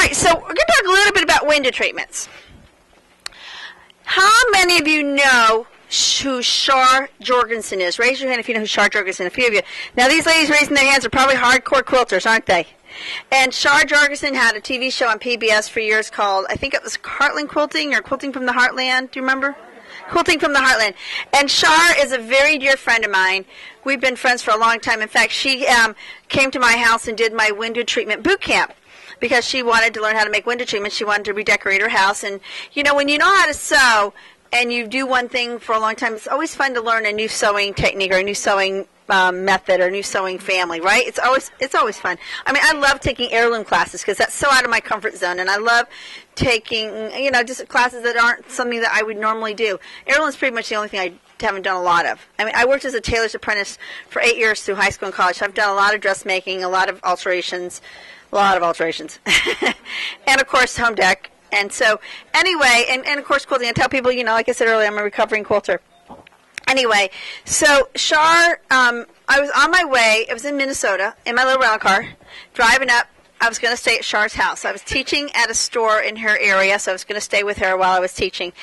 right, so we're going to talk a little bit about window treatments. How many of you know who Shar Jorgensen is? Raise your hand if you know who Shar Jorgensen is. A few of you. Now, these ladies raising their hands are probably hardcore quilters, aren't they? And Shar Jorgensen had a TV show on PBS for years called, I think it was Heartland Quilting or Quilting from the Heartland. Do you remember? Quilting from the Heartland. And Shar is a very dear friend of mine. We've been friends for a long time. In fact, she came to my house and did my window treatment boot camp because she wanted to learn how to make window treatments. She wanted to redecorate her house. And, you know, when you know how to sew and you do one thing for a long time, it's always fun to learn a new sewing technique or a new sewing method or new sewing family, right? It's always fun. I mean, I love taking heirloom classes because that's so out of my comfort zone, and I love taking, you know, just classes that aren't something that I would normally do. Heirloom is pretty much the only thing I haven't done a lot of. I mean, I worked as a tailor's apprentice for 8 years through high school and college, so I've done a lot of dressmaking, a lot of alterations, and of course, home deck. And so, anyway, and of course, quilting. I tell people, you know, like I said earlier, I'm a recovering quilter. Anyway, so Shar, I was on my way. It was in Minnesota in my little rental car, driving up. I was going to stay at Shar's house. I was teaching at a store in her area, so I was going to stay with her while I was teaching.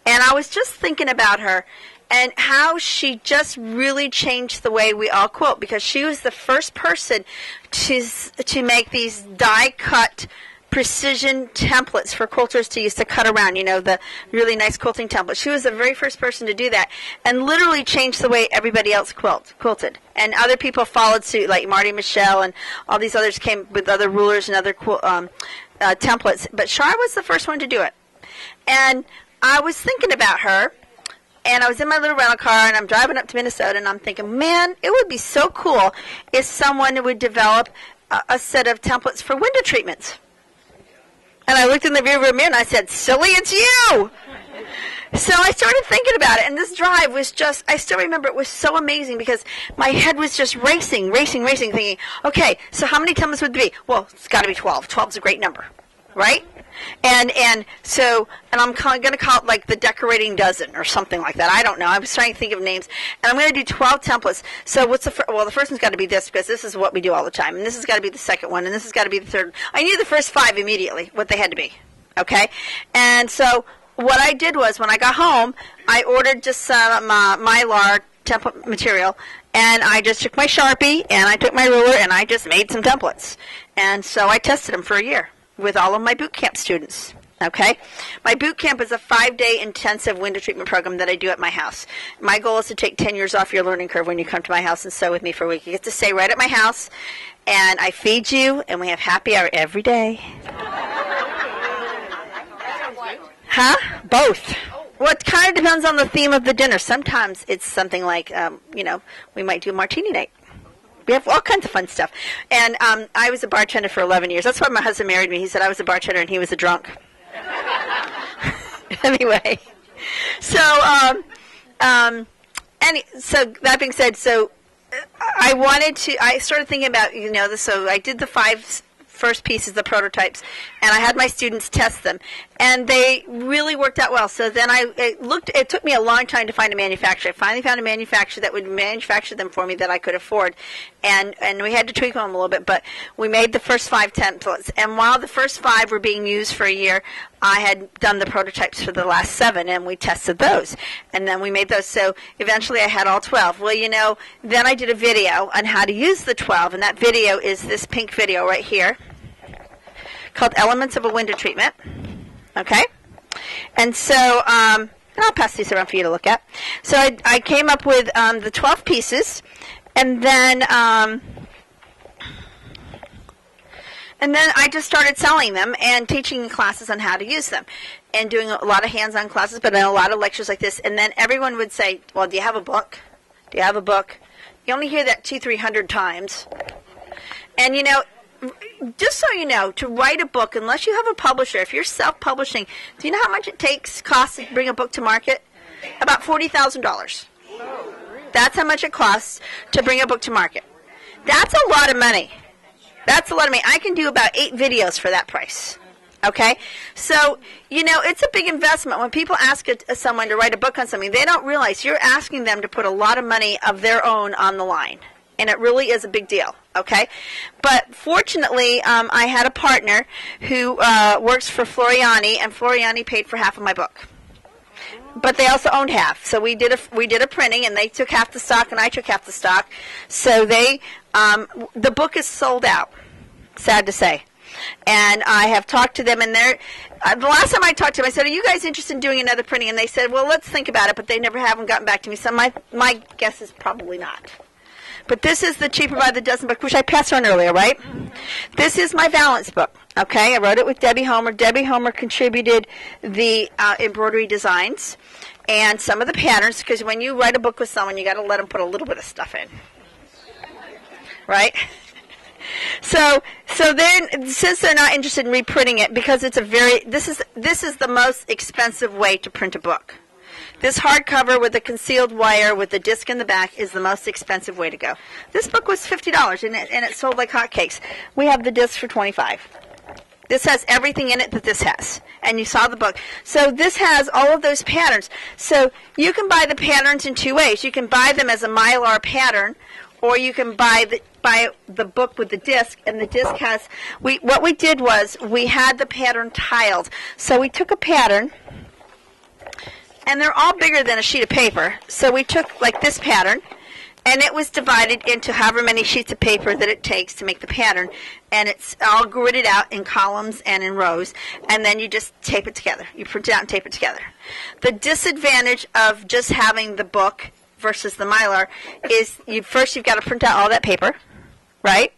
And I was just thinking about her and how she just really changed the way we all quilt, because she was the first person to make these die-cut precision templates for quilters to use to cut around, you know, the really nice quilting templates. She was the very first person to do that and literally changed the way everybody else quilted. And other people followed suit, like Marty Michelle and all these others came with other rulers and other templates. But Shar was the first one to do it. And I was thinking about her, and I was in my little rental car, and I'm driving up to Minnesota, and I'm thinking, man, it would be so cool if someone would develop a set of templates for window treatments. And I looked in the rearview mirror and I said, silly, it's you! So I started thinking about it, and this drive was just, I still remember it was so amazing because my head was just racing, thinking, okay, so how many templates would there be? Well, it's got to be 12. 12 is a great number, right? And I'm going to call it like the decorating dozen or something like that. I don't know. I was trying to think of names. And I'm going to do 12 templates. So what's the first? Well, the first one's got to be this because this is what we do all the time. And this has got to be the second one. And this has got to be the third. I knew the first 5 immediately, what they had to be. Okay? And so what I did was when I got home, I ordered just some Mylar template material. And I just took my Sharpie and I took my ruler and I just made some templates. And so I tested them for a year with all of my boot camp students, okay? My boot camp is a 5-day intensive window treatment program that I do at my house. My goal is to take 10 years off your learning curve when you come to my house and sew with me for a week. You get to stay right at my house, and I feed you, and we have happy hour every day. Huh? Both. Well, it kind of depends on the theme of the dinner. Sometimes it's something like, you know, we might do a martini night. We have all kinds of fun stuff. And I was a bartender for 11 years. That's why my husband married me. He said I was a bartender and he was a drunk. Anyway. So, so that being said, so I started thinking about, you know, so I did the 5 first pieces, the prototypes, and I had my students test them, and they really worked out well. So then it took me a long time to find a manufacturer. I finally found a manufacturer that would manufacture them for me that I could afford, and we had to tweak them a little bit, but we made the first 5 templates, and while the first 5 were being used for a year, I had done the prototypes for the last 7, and we tested those, and then we made those, so eventually I had all 12. Well, you know, then I did a video on how to use the 12, and that video is this pink video right here, called Elements of a Window Treatment, okay? And so, and I'll pass these around for you to look at. So I came up with the 12 pieces, and then I just started selling them and teaching classes on how to use them, and doing a lot of hands-on classes, but then a lot of lectures like this. And then everyone would say, well, do you have a book? Do you have a book? You only hear that 200-300 times. And, you know, just so you know, to write a book, unless you have a publisher, if you're self-publishing, do you know how much it costs to bring a book to market? About $40,000. That's how much it costs to bring a book to market. That's a lot of money. That's a lot of money. I can do about 8 videos for that price. Okay? So, you know, it's a big investment. When people ask someone to write a book on something, they don't realize you're asking them to put a lot of money of their own on the line. and it really is a big deal, okay? But fortunately, I had a partner who works for Floriani, and Floriani paid for half of my book. But they also owned half, so we did a printing, and they took half the stock, and I took half the stock. So the book is sold out, sad to say. And I have talked to them, and the last time I talked to them, I said, "Are you guys interested in doing another printing?" And they said, "Well, let's think about it," but they haven't gotten back to me. So my guess is probably not. But this is the Cheaper by the Dozen book, which I passed on earlier, right? This is my Valance book, okay? I wrote it with Debbie Homer. Debbie Homer contributed the embroidery designs and some of the patterns, because when you write a book with someone, you got to let them put a little bit of stuff in, right? So then, since they're not interested in reprinting it, because it's this is the most expensive way to print a book. This hardcover with a concealed wire with the disc in the back is the most expensive way to go. This book was $50, and it sold like hotcakes. We have the disc for $25. This has everything in it that this has, and you saw the book. So this has all of those patterns. So you can buy the patterns in two ways. You can buy them as a Mylar pattern, or you can buy the book with the disc, and the disc has, what we did was we had the pattern tiled. So we took a pattern, and they're all bigger than a sheet of paper. So we took like this pattern, and it was divided into however many sheets of paper that it takes to make the pattern, and it's all gridded out in columns and in rows, and then you just tape it together. You print it out and tape it together. The disadvantage of just having the book versus the Mylar is you've got to print out all that paper, right?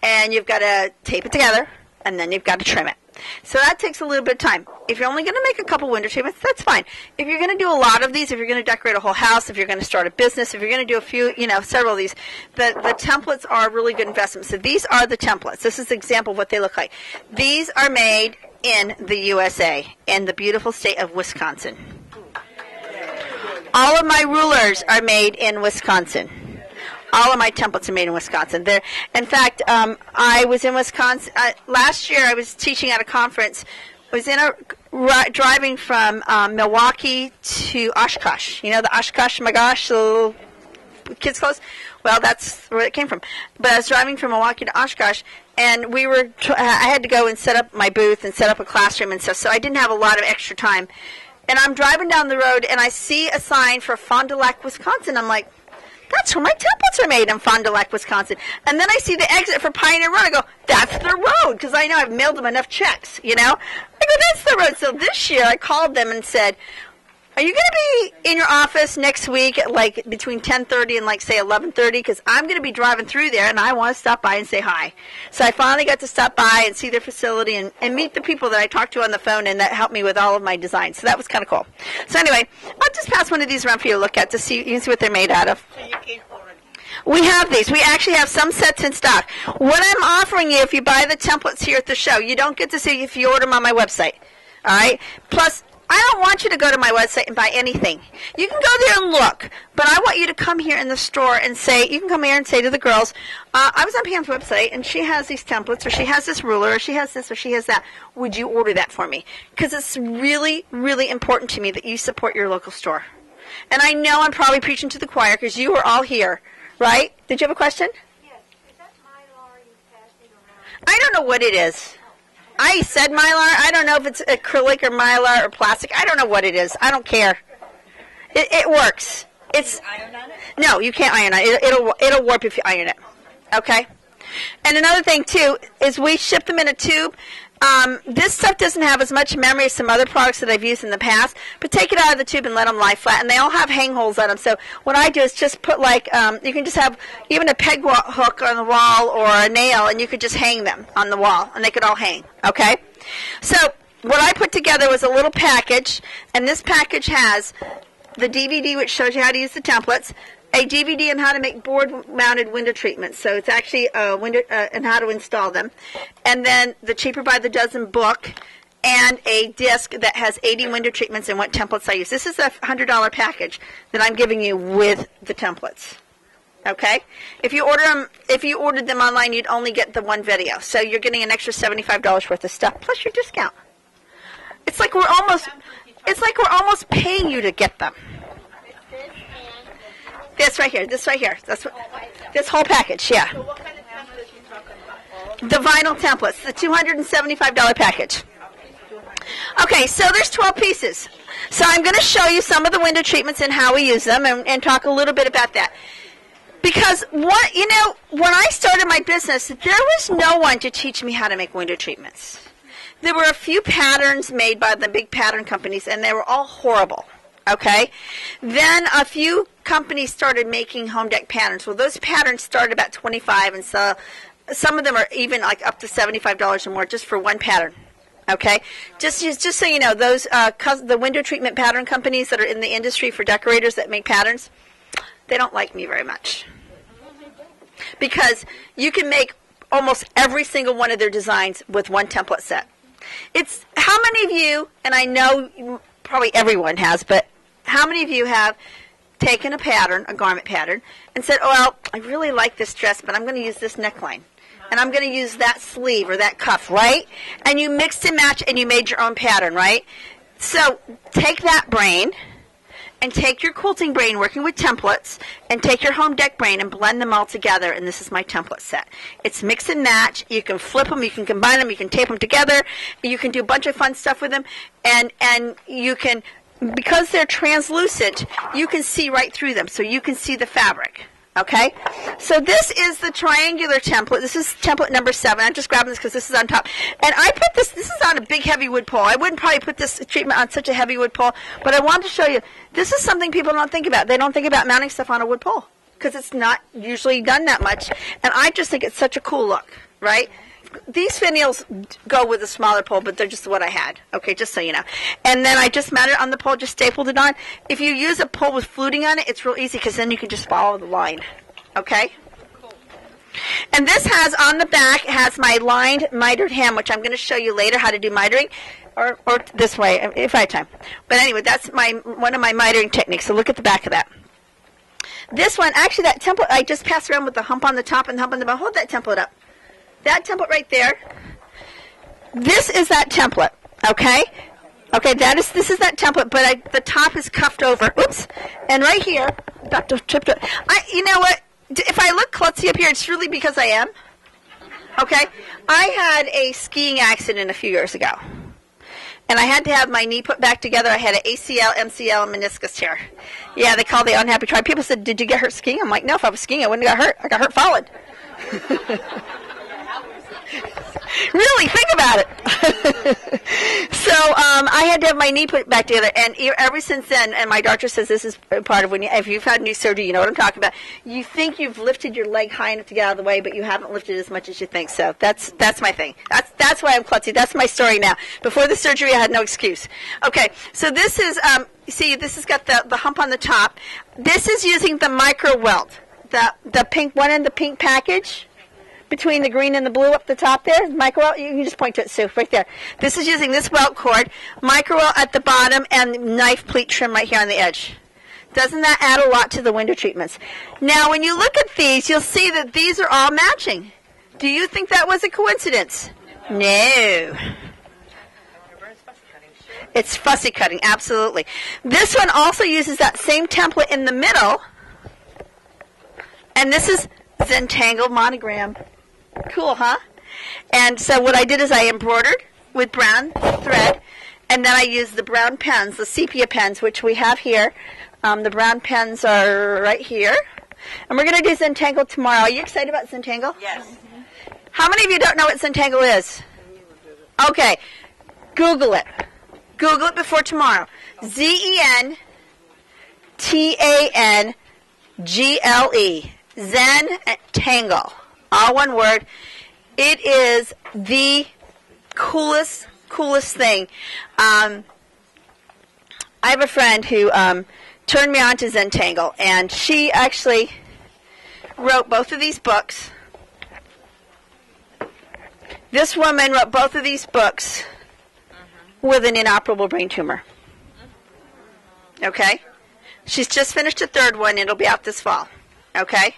And you've got to tape it together, and then you've got to trim it. So that takes a little bit of time. If you're only going to make a couple window treatments, that's fine. If you're going to do a lot of these, if you're going to decorate a whole house, if you're going to start a business, if you're going to do a few, several of these, the templates are a really good investment. So these are the templates. This is an example of what they look like. These are made in the USA, in the beautiful state of Wisconsin. All of my rulers are made in Wisconsin. All of my templates are made in Wisconsin. In fact, I was in Wisconsin last year. I was teaching at a conference. I was driving from Milwaukee to Oshkosh. You know the Oshkosh, my gosh, the little kids' clothes? Well, that's where it came from. But I was driving from Milwaukee to Oshkosh, and I had to go and set up my booth and set up a classroom and stuff, so I didn't have a lot of extra time. And I'm driving down the road, and I see a sign for Fond du Lac, Wisconsin. I'm like, that's where my templates are made, in Fond du Lac, Wisconsin. And then I see the exit for Pioneer Run. I go, that's the road, because I know I've mailed them enough checks, I go, that's the road. So this year I called them and said, are you going to be in your office next week at like between 10:30 and say 11:30? Because I'm going to be driving through there, and I want to stop by and say hi. So I finally got to stop by and see their facility and meet the people that I talked to on the phone, and that helped me with all of my designs. So that was kind of cool. So anyway, I'll just pass one of these around for you to look at you can see what they're made out of. We have these. We actually have some sets in stock. What I'm offering you, if you buy the templates here at the show, you don't get to see if you order them on my website. All right? Plus, I don't want you to go to my website and buy anything. You can go there and look, but I want you to come here in the store and say, you can come here and say to the girls, I was on Pam's website, and she has these templates, or she has this ruler, or she has this, or she has that. Would you order that for me? Because it's really, really important to me that you support your local store. And I know I'm probably preaching to the choir because you are all here, right? Did you have a question? Yes. Is that Mylar you passing around? I don't know what it is. I said Mylar. I don't know if it's acrylic or Mylar or plastic. I don't know what it is. I don't care. It works. It's Can you iron on it? No, you can't iron it. It'll warp if you iron it. Okay? And another thing, too, is we ship them in a tube. This stuff doesn't have as much memory as some other products that I've used in the past, but take it out of the tube and let them lie flat. And they all have hang holes on them. So what I do is just put you can just have even a peg hook on the wall or a nail, and you could just hang them on the wall, and they could all hang. Okay? So what I put together was a little package, and this package has the DVD, which shows you how to use the templates, a DVD on how to make board-mounted window treatments. So it's actually and how to install them. And then the Cheaper by the Dozen book and a disc that has 80 window treatments and what templates I use. This is a $100 package that I'm giving you with the templates. Okay? If you ordered them online, you'd only get the one video. So you're getting an extra $75 worth of stuff plus your discount. It's like we're almost paying you to get them. This right here. That's what, this whole package, yeah. So what kind of templates are you talking about? The vinyl templates, the $275 package. Okay, so there's 12 pieces. So I'm going to show you some of the window treatments and how we use them and talk a little bit about that. Because, when I started my business, there was no one to teach me how to make window treatments. There were a few patterns made by the big pattern companies, and they were all horrible. Okay? Then a few companies started making home deck patterns. Well, those patterns started about $25, and so some of them are even like up to $75 or more just for one pattern. Okay? Just so you know, those the window treatment pattern companies that are in the industry for decorators that make patterns, they don't like me very much. Because you can make almost every single one of their designs with one template set. It's how many of you, and I know probably everyone has, but how many of you have taken a pattern, a garment pattern, and said, oh, well, I really like this dress, but I'm going to use this neckline. And I'm going to use that sleeve or that cuff, right? And you mixed and matched and you made your own pattern, right? So take that brain and take your quilting brain working with templates and take your home deck brain and blend them all together, and this is my template set. It's mix and match. You can flip them, you can combine them, you can tape them together, you can do a bunch of fun stuff with them, and you can, because they're translucent, you can see right through them, so you can see the fabric. Okay, so this is the triangular template. This is template number 7. I'm just grabbing this because this is on top. And I put this is on a big heavy wood pole. I wouldn't probably put this treatment on such a heavy wood pole, but I wanted to show you, this is something people don't think about. They don't think about mounting stuff on a wood pole because it's not usually done that much. And I just think it's such a cool look, right? These finials go with a smaller pole, but they're just what I had. Okay, just so you know. And then I just mounted it on the pole, just stapled it on. If you use a pole with fluting on it, it's real easy because then you can just follow the line. Okay? And this has, on the back, it has my lined mitered hem, which I'm going to show you later how to do mitering, or this way, if I have time. But anyway, that's one of my mitering techniques, so look at the back of that. This one, actually that template, I just passed around with the hump on the top and the hump on the bottom. Hold that template up. That template right there, this is that template, okay? Okay, this is that template, but the top is cuffed over. Oops. And right here, Dr. Tripped it. You know what? If I look klutzy up here, it's really because I am. Okay? I had a skiing accident a few years ago. And I had to have my knee put back together. I had an ACL, MCL, and meniscus tear. Yeah, they call the unhappy tribe. People said, did you get hurt skiing? I'm like, no, if I was skiing, I wouldn't have got hurt. I got hurt falling. Really, think about it. So I had to have my knee put back together, and ever since then, and my doctor says this is part of when if you've had knee surgery, you know what I'm talking about. You think you've lifted your leg high enough to get out of the way, but you haven't lifted as much as you think. So that's my thing. That's why I'm klutzy. That's my story now. Before the surgery, I had no excuse. Okay, so this is see, this has got the hump on the top. This is using the micro welt, the pink one in the pink package. Between the green and the blue up the top there, micro welt, you can just point to it, Sue, right there. This is using this welt cord, micro welt at the bottom, and knife pleat trim right here on the edge. Doesn't that add a lot to the window treatments? Now, when you look at these, you'll see that these are all matching. Do you think that was a coincidence? No. It's fussy cutting, absolutely. This one also uses that same template in the middle, and this is Zentangle Monogram. Cool, huh? And so what I did is I embroidered with brown thread, and then I used the brown pens, the sepia pens, which we have here. The brown pens are right here. And we're going to do Zentangle tomorrow. Are you excited about Zentangle? Yes. How many of you don't know what Zentangle is? Okay. Google it. Google it before tomorrow. Zentangle. Zentangle. All one word. It is the coolest thing. I have a friend who turned me on to Zentangle, and she actually wrote both of these books. This woman wrote both of these books with an inoperable brain tumor. Okay? She's just finished a third one, and it'll be out this fall. Okay?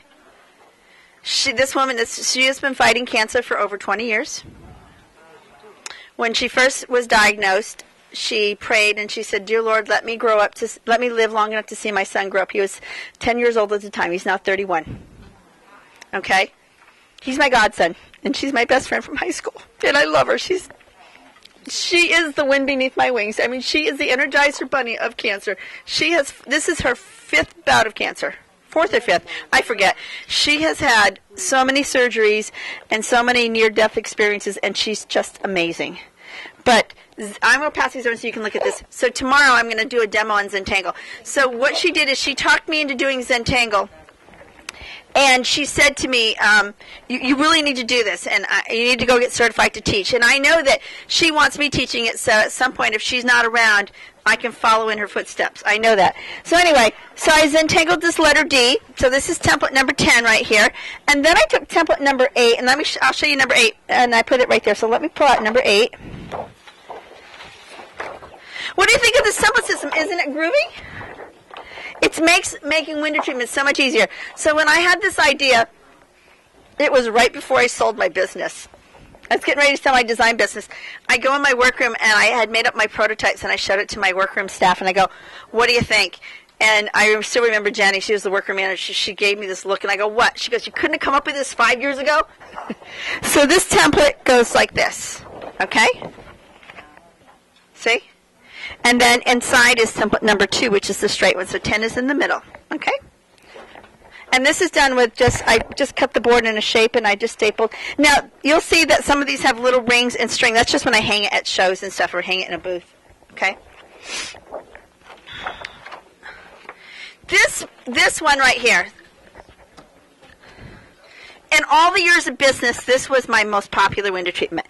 This woman, she has been fighting cancer for over 20 years. When she first was diagnosed, she prayed and she said, "Dear Lord, let me live long enough to see my son grow up." He was 10 years old at the time. He's now 31. Okay? He's my godson, and she's my best friend from high school, and I love her. She is the wind beneath my wings. I mean, she is the Energizer Bunny of cancer. This is her 5th bout of cancer. 4th or 5th, I forget. She has had so many surgeries and so many near-death experiences, and she's just amazing. But I'm going to pass these over so you can look at this. So tomorrow I'm going to do a demo on Zentangle. So what she did is she talked me into doing Zentangle. And she said to me, you really need to do this, and you need to go get certified to teach. And I know that she wants me teaching it, so at some point, if she's not around, I can follow in her footsteps. I know that. So anyway, so I Zentangled this letter D. So this is template number 10 right here. And then I took template number 8, and I'll show you number 8, and I put it right there. So let me pull out number 8. What do you think of this template system? Isn't it groovy? It makes making window treatments so much easier. So when I had this idea, it was right before I sold my business. I was getting ready to sell my design business. I go in my workroom, and I had made up my prototypes, and I showed it to my workroom staff, and I go, "What do you think?" And I still remember Jenny. She was the workroom manager. She gave me this look, and I go, "What?" She goes, "You couldn't have come up with this 5 years ago?" So this template goes like this, okay? See? And then inside is template number 2, which is the straight one. So 10 is in the middle. Okay? And this is done with I just cut the board in a shape and I just stapled. Now, you'll see that some of these have little rings and string. That's just when I hang it at shows and stuff or hang it in a booth. Okay? This one right here. In all the years of business, this was my most popular window treatment.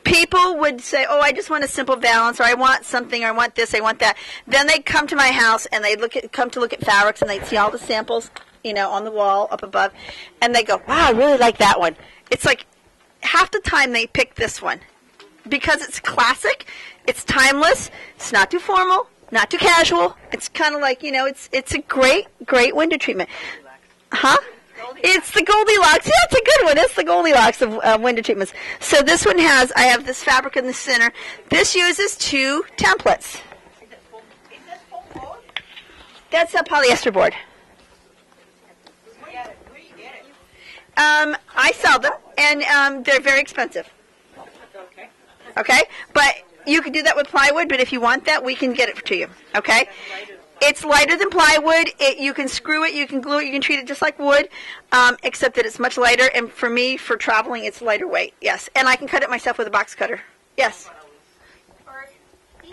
People would say, "Oh, I just want a simple valance," or "I want something," or "I want this, I want that." Then they'd come to my house and they'd come to look at fabrics and they'd see all the samples, on the wall up above, and they go, "Wow, I really like that one." It's like half the time they pick this one because it's classic, it's timeless, it's not too formal, not too casual. It's kind of like it's a great window treatment, huh? It's the Goldilocks. Yeah, it's a good one. It's the Goldilocks of window treatments. So this one I have this fabric in the center. This uses 2 templates. Is this full board? That's a polyester board. Where do you get it? I sell them, and they're very expensive. Okay. Okay? But you can do that with plywood, but if you want that, we can get it to you. Okay? It's lighter than plywood. You can screw it, you can glue it, you can treat it just like wood, except that it's much lighter. And for me, for traveling, it's lighter weight. Yes, and I can cut it myself with a box cutter. Yes. Are these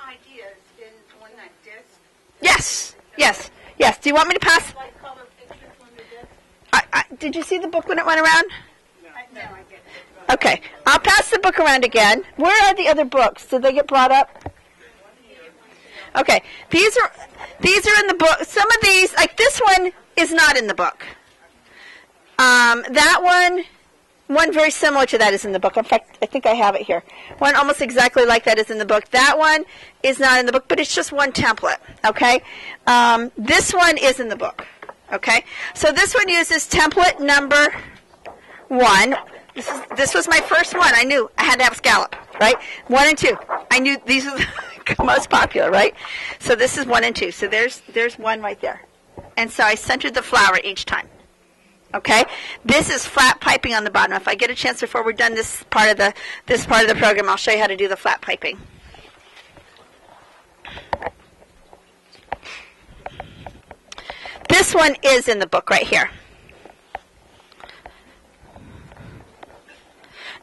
ideas in on that disc? Yes. Yes. Yes. Do you want me to pass? Like color pictures on the disc? Did you see the book when it went around? No, I didn't. Okay. I'll pass the book around again. Where are the other books? Did they get brought up? Okay, these are in the book. Some of these, like this one, is not in the book. That one very similar to that is in the book. In fact, I think I have it here. One almost exactly like that is in the book. That one is not in the book, but it's just one template. Okay, this one is in the book. Okay, so this one uses template number 1. This was my first one. I knew I had to have scallop, right? 1 and 2. I knew these are the most popular, right? So this is 1 and 2. So there's 1 right there. And so I centered the flower each time. Okay? This is flat piping on the bottom. If I get a chance before we're done this part of the program, I'll show you how to do the flat piping. This one is in the book right here.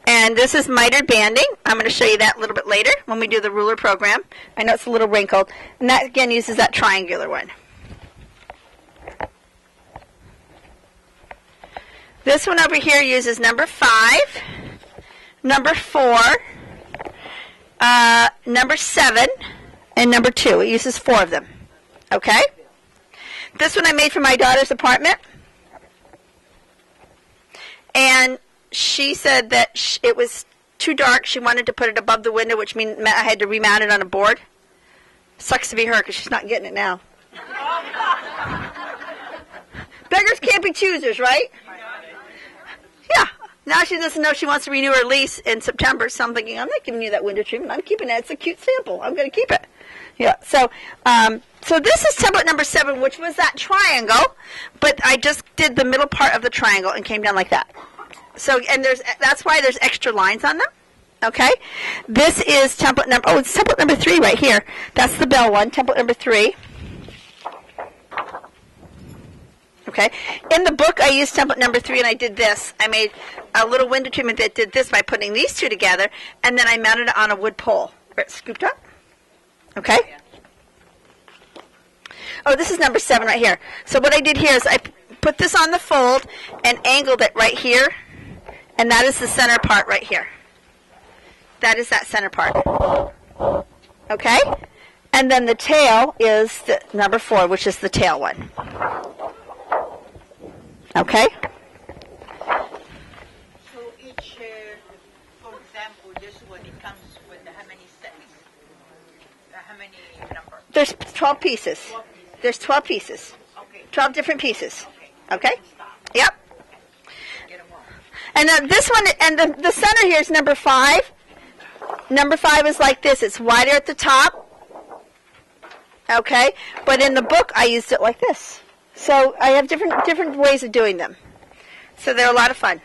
And this is mitered banding. I'm going to show you that a little bit later when we do the ruler program. I know it's a little wrinkled. And that, again, uses that triangular one. This one over here uses number 5, number 4, number 7, and number 2. It uses 4 of them. Okay? This one I made for my daughter's apartment. And she said that it was too dark. She wanted to put it above the window, which meant I had to remount it on a board. Sucks to be her because she's not getting it now. Beggars can't be choosers, right? Yeah. Now she doesn't know she wants to renew her lease in September, so I'm thinking, I'm not giving you that window treatment. I'm keeping it. It's a cute sample. I'm going to keep it. Yeah, so so this is template number 7, which was that triangle, but I just did the middle part of the triangle and came down like that. So, and that's why there's extra lines on them. Okay, this is template number, it's template number 3 right here. That's the bell one, template number 3. Okay, in the book I used template number 3 and I did this. I made a little window treatment that did this by putting these two together, and then I mounted it on a wood pole where it's scooped up. Okay? Oh, this is number 7 right here. So what I did here is I put this on the fold and angled it right here, and that is the center part right here. That is that center part. Okay? And then the tail is the number 4, which is the tail one. Okay? So each, for example, this one, it comes with how many sets? How many number? There's 12 pieces. 12 pieces. There's 12 pieces. Okay. 12 different pieces. Okay. Okay? Yep. Get them all. And this one, and the center here is number 5. Number 5 is like this. It's wider at the top. Okay? But in the book, I used it like this. So I have different ways of doing them. So they're a lot of fun.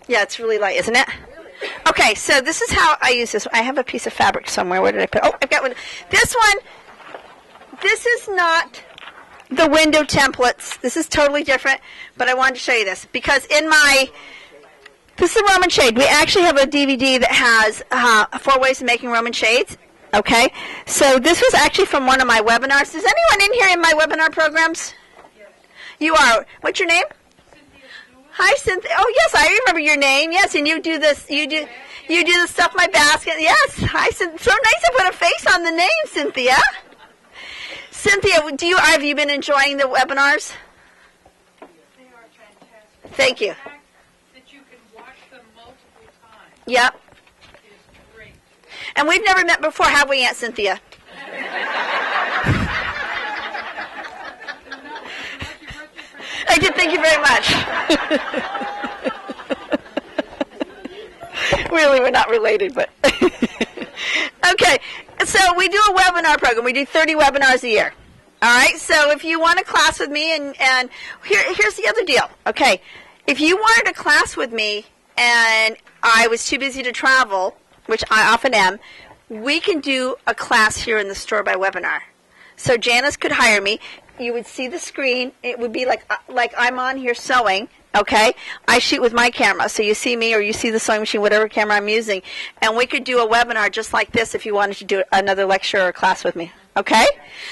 Yeah, it's really light, isn't it? Okay, so this is how I use this. I have a piece of fabric somewhere. Where did I put it? Oh, I've got one. This is not the window templates. This is totally different, but I wanted to show you this. Because this is a Roman shade. We actually have a DVD that has 4 ways of making Roman shades. Okay, so this was actually from one of my webinars. Is anyone in here in my webinar programs? Yes. You are. What's your name? Cynthia. Hi, Cynthia. Oh, yes, I remember your name. Yes, and you do this. You do the stuff my basket. Yes. Hi, Cynthia. So nice to put a face on the name, Cynthia. Cynthia, have you been enjoying the webinars? They are fantastic. Thank you. The fact that you can watch them multiple times. Yep. Is great. And we've never met before, have we, Aunt Cynthia? I did. Thank you very much. Really, we're not related, but okay. So we do a webinar program. We do 30 webinars a year. All right. So if you want a class with me, and here's the other deal. Okay, if you wanted a class with me, and I was too busy to travel, which I often am, we can do a class here in the store by webinar. So Janice could hire me. You would see the screen. It would be like I'm on here sewing, okay? I shoot with my camera, so you see me or you see the sewing machine, whatever camera I'm using. And we could do a webinar just like this if you wanted to do another lecture or class with me, okay?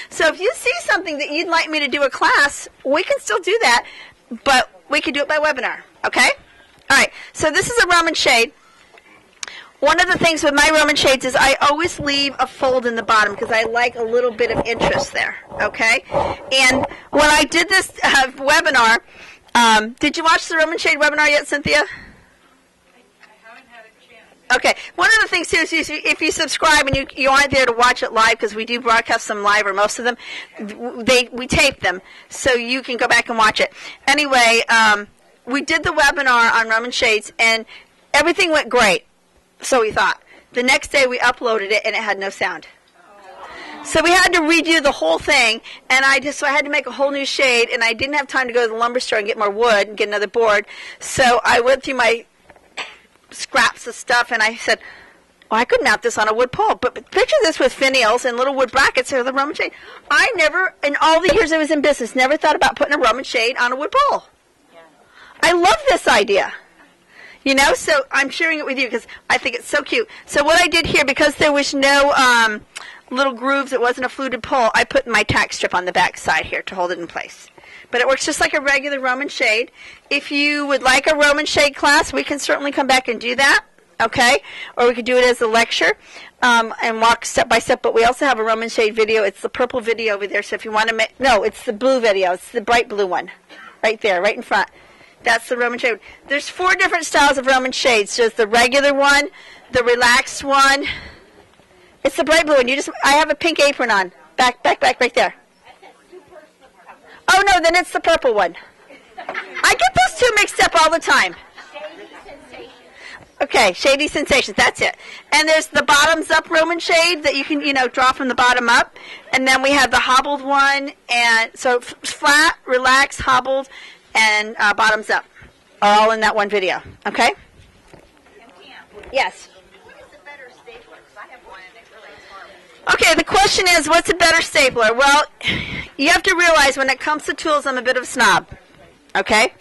So if you see something that you'd like me to do a class, we can still do that, but we can do it by webinar, okay? All right, so this is a Roman shade. One of the things with my Roman shades is I always leave a fold in the bottom because I like a little bit of interest there, okay? And when I did this webinar, did you watch the Roman shade webinar yet, Cynthia? I haven't had a chance. Okay. One of the things, too, is if you subscribe and you aren't there to watch it live, because we do broadcast them live, or most of them, we tape them, so you can go back and watch it. Anyway, we did the webinar on Roman shades, and everything went great. So we thought. The next day we uploaded it and it had no sound. So we had to redo the whole thing, and I had to make a whole new shade, and I didn't have time to go to the lumber store and get more wood and get another board. So I went through my scraps of stuff and I said, well, I could mount this on a wood pole, but picture this with finials and little wood brackets or the Roman shade. I never, in all the years I was in business, never thought about putting a Roman shade on a wood pole. Yeah. I love this idea. You know, so I'm sharing it with you because I think it's so cute. So what I did here, because there was no little grooves, it wasn't a fluted pole, I put my tack strip on the back side here to hold it in place. But it works just like a regular Roman shade. If you would like a Roman shade class, we can certainly come back and do that, okay? Or we could do it as a lecture and walk step by step. But we also have a Roman shade video. It's the purple video over there. So if you want to no, it's the blue video. It's the bright blue one right there, right in front. That's the Roman shade. There's 4 different styles of Roman shades. There's the regular one, the relaxed one. It's the bright blue one. I have a pink apron on. Back, right there. Oh, no, then it's the purple one. I get those two mixed up all the time. Okay, Shady Sensations, that's it. And there's the bottoms up Roman shade that you can, draw from the bottom up. And then we have the hobbled one, and so flat, relaxed, hobbled, and bottoms up are all in that one video. Okay? Yes. What is a better stapler? Because I have one and it really is horrible. Okay, the question is, what's a better stapler? Well, you have to realize when it comes to tools, I'm a bit of a snob. Okay?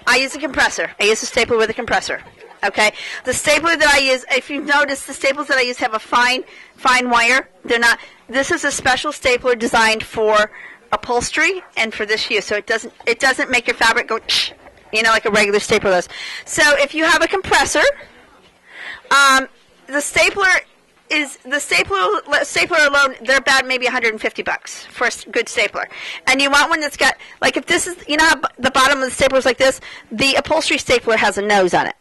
I use a compressor. I use a stapler with a compressor. Okay, the stapler that I use, if you've noticed, the staples that I use have a fine wire. They're not. This is a special stapler designed for upholstery and for this use, so it doesn't make your fabric go, like a regular stapler does. So if you have a compressor, the stapler alone, they're about maybe $150 for a good stapler. And you want one that's got, like if this is, how the bottom of the stapler is like this, the upholstery stapler has a nose on it.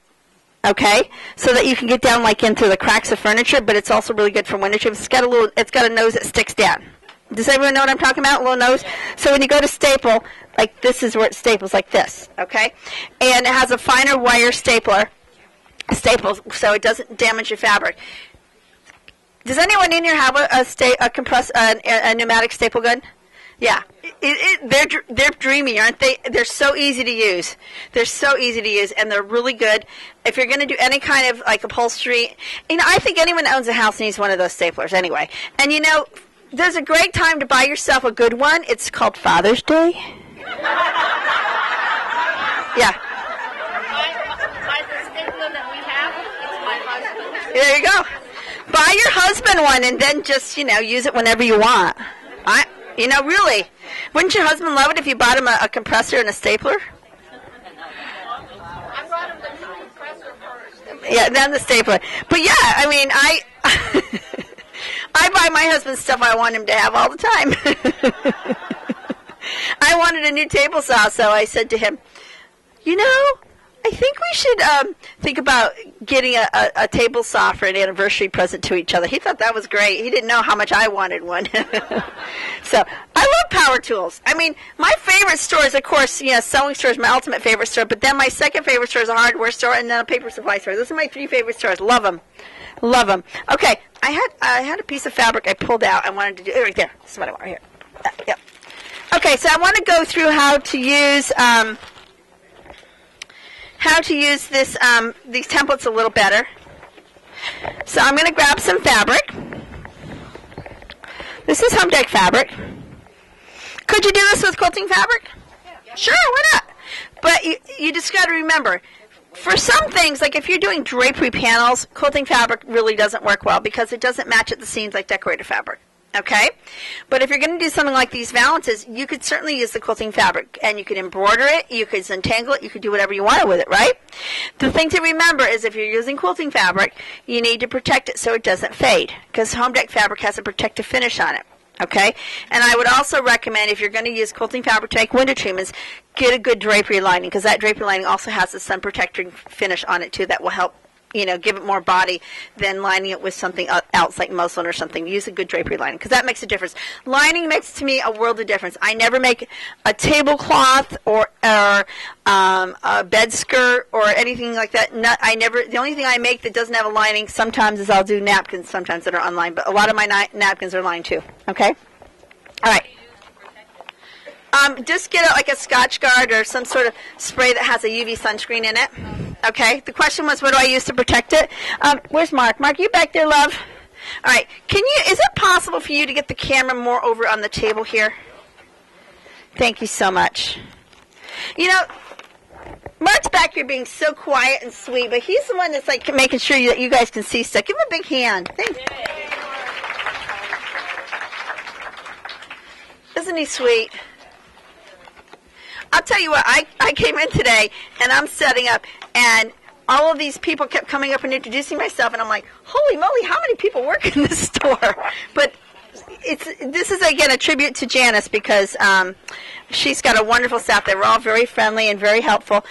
Okay, so that you can get down like in through the cracks of furniture, but it's also really good for winter trips. It's got a nose that sticks down. Does everyone know what I'm talking about? A little nose. So when you go to staple, like this is where it staples, like this. Okay, and it has a finer wire staples, so it doesn't damage your fabric. Does anyone in here have a pneumatic staple gun? Yeah, they're dreamy, aren't they? They're so easy to use. They're so easy to use, and they're really good. If you're going to do any kind of like upholstery, I think anyone that owns a house needs one of those staplers anyway. And there's a great time to buy yourself a good one. It's called Father's Day. Yeah. The stapler that we have is my husband. There you go. Buy your husband one, and then just use it whenever you want. Really, wouldn't your husband love it if you bought him a compressor and a stapler? I brought him the compressor first. Yeah, then the stapler. But yeah, I buy my husband stuff I want him to have all the time. I wanted a new table saw, so I said to him, I think we should think about getting a table saw for an anniversary present to each other. He thought that was great. He didn't know how much I wanted one. So I love power tools. My favorite store is, of course, sewing store is my ultimate favorite store, but then my second favorite store is a hardware store and then a paper supply store. Those are my three favorite stores. Love them. Love them. Okay, I had a piece of fabric I pulled out. I wanted to do it right there. This is what I want right here. Yep. Okay, so I want to go through how to use this these templates a little better. So I'm going to grab some fabric. This is home deck fabric. Could you do this with quilting fabric? Yeah. Sure, why not? But you just got to remember, for some things, like if you're doing drapery panels, quilting fabric really doesn't work well because it doesn't match at the seams like decorator fabric. Okay? But if you're going to do something like these valances, you could certainly use the quilting fabric. And you could embroider it, you could Zentangle it, you could do whatever you want with it, right? The thing to remember is if you're using quilting fabric, you need to protect it so it doesn't fade. Because home deck fabric has a protective finish on it. Okay? And I would also recommend, if you're going to use quilting fabric to make window treatments, get a good drapery lining. Because that drapery lining also has a sun protecting finish on it, too, that will help give it more body than lining it with something else like muslin or something. Use a good drapery lining because that makes a difference. Lining makes, to me, a world of difference. I never make a tablecloth or a bed skirt or anything like that. The only thing I make that doesn't have a lining sometimes is I'll do napkins sometimes that are unlined, but a lot of my napkins are lined too. Okay? All right. Just get like a Scotch Guard or some sort of spray that has a UV sunscreen in it. Okay. The question was, what do I use to protect it? Where's Mark? Mark, you back there, love? All right. Is it possible for you to get the camera more over on the table here? Thank you so much. Mark's back here being so quiet and sweet, but he's the one that's like making sure that you guys can see stuff. Give him a big hand. Thanks. Isn't he sweet? I'll tell you what, I came in today, and I'm setting up, and all of these people kept coming up and introducing myself, and I'm like, holy moly, how many people work in this store? But this is, again, a tribute to Janice, because she's got a wonderful staff. They were all very friendly and very helpful.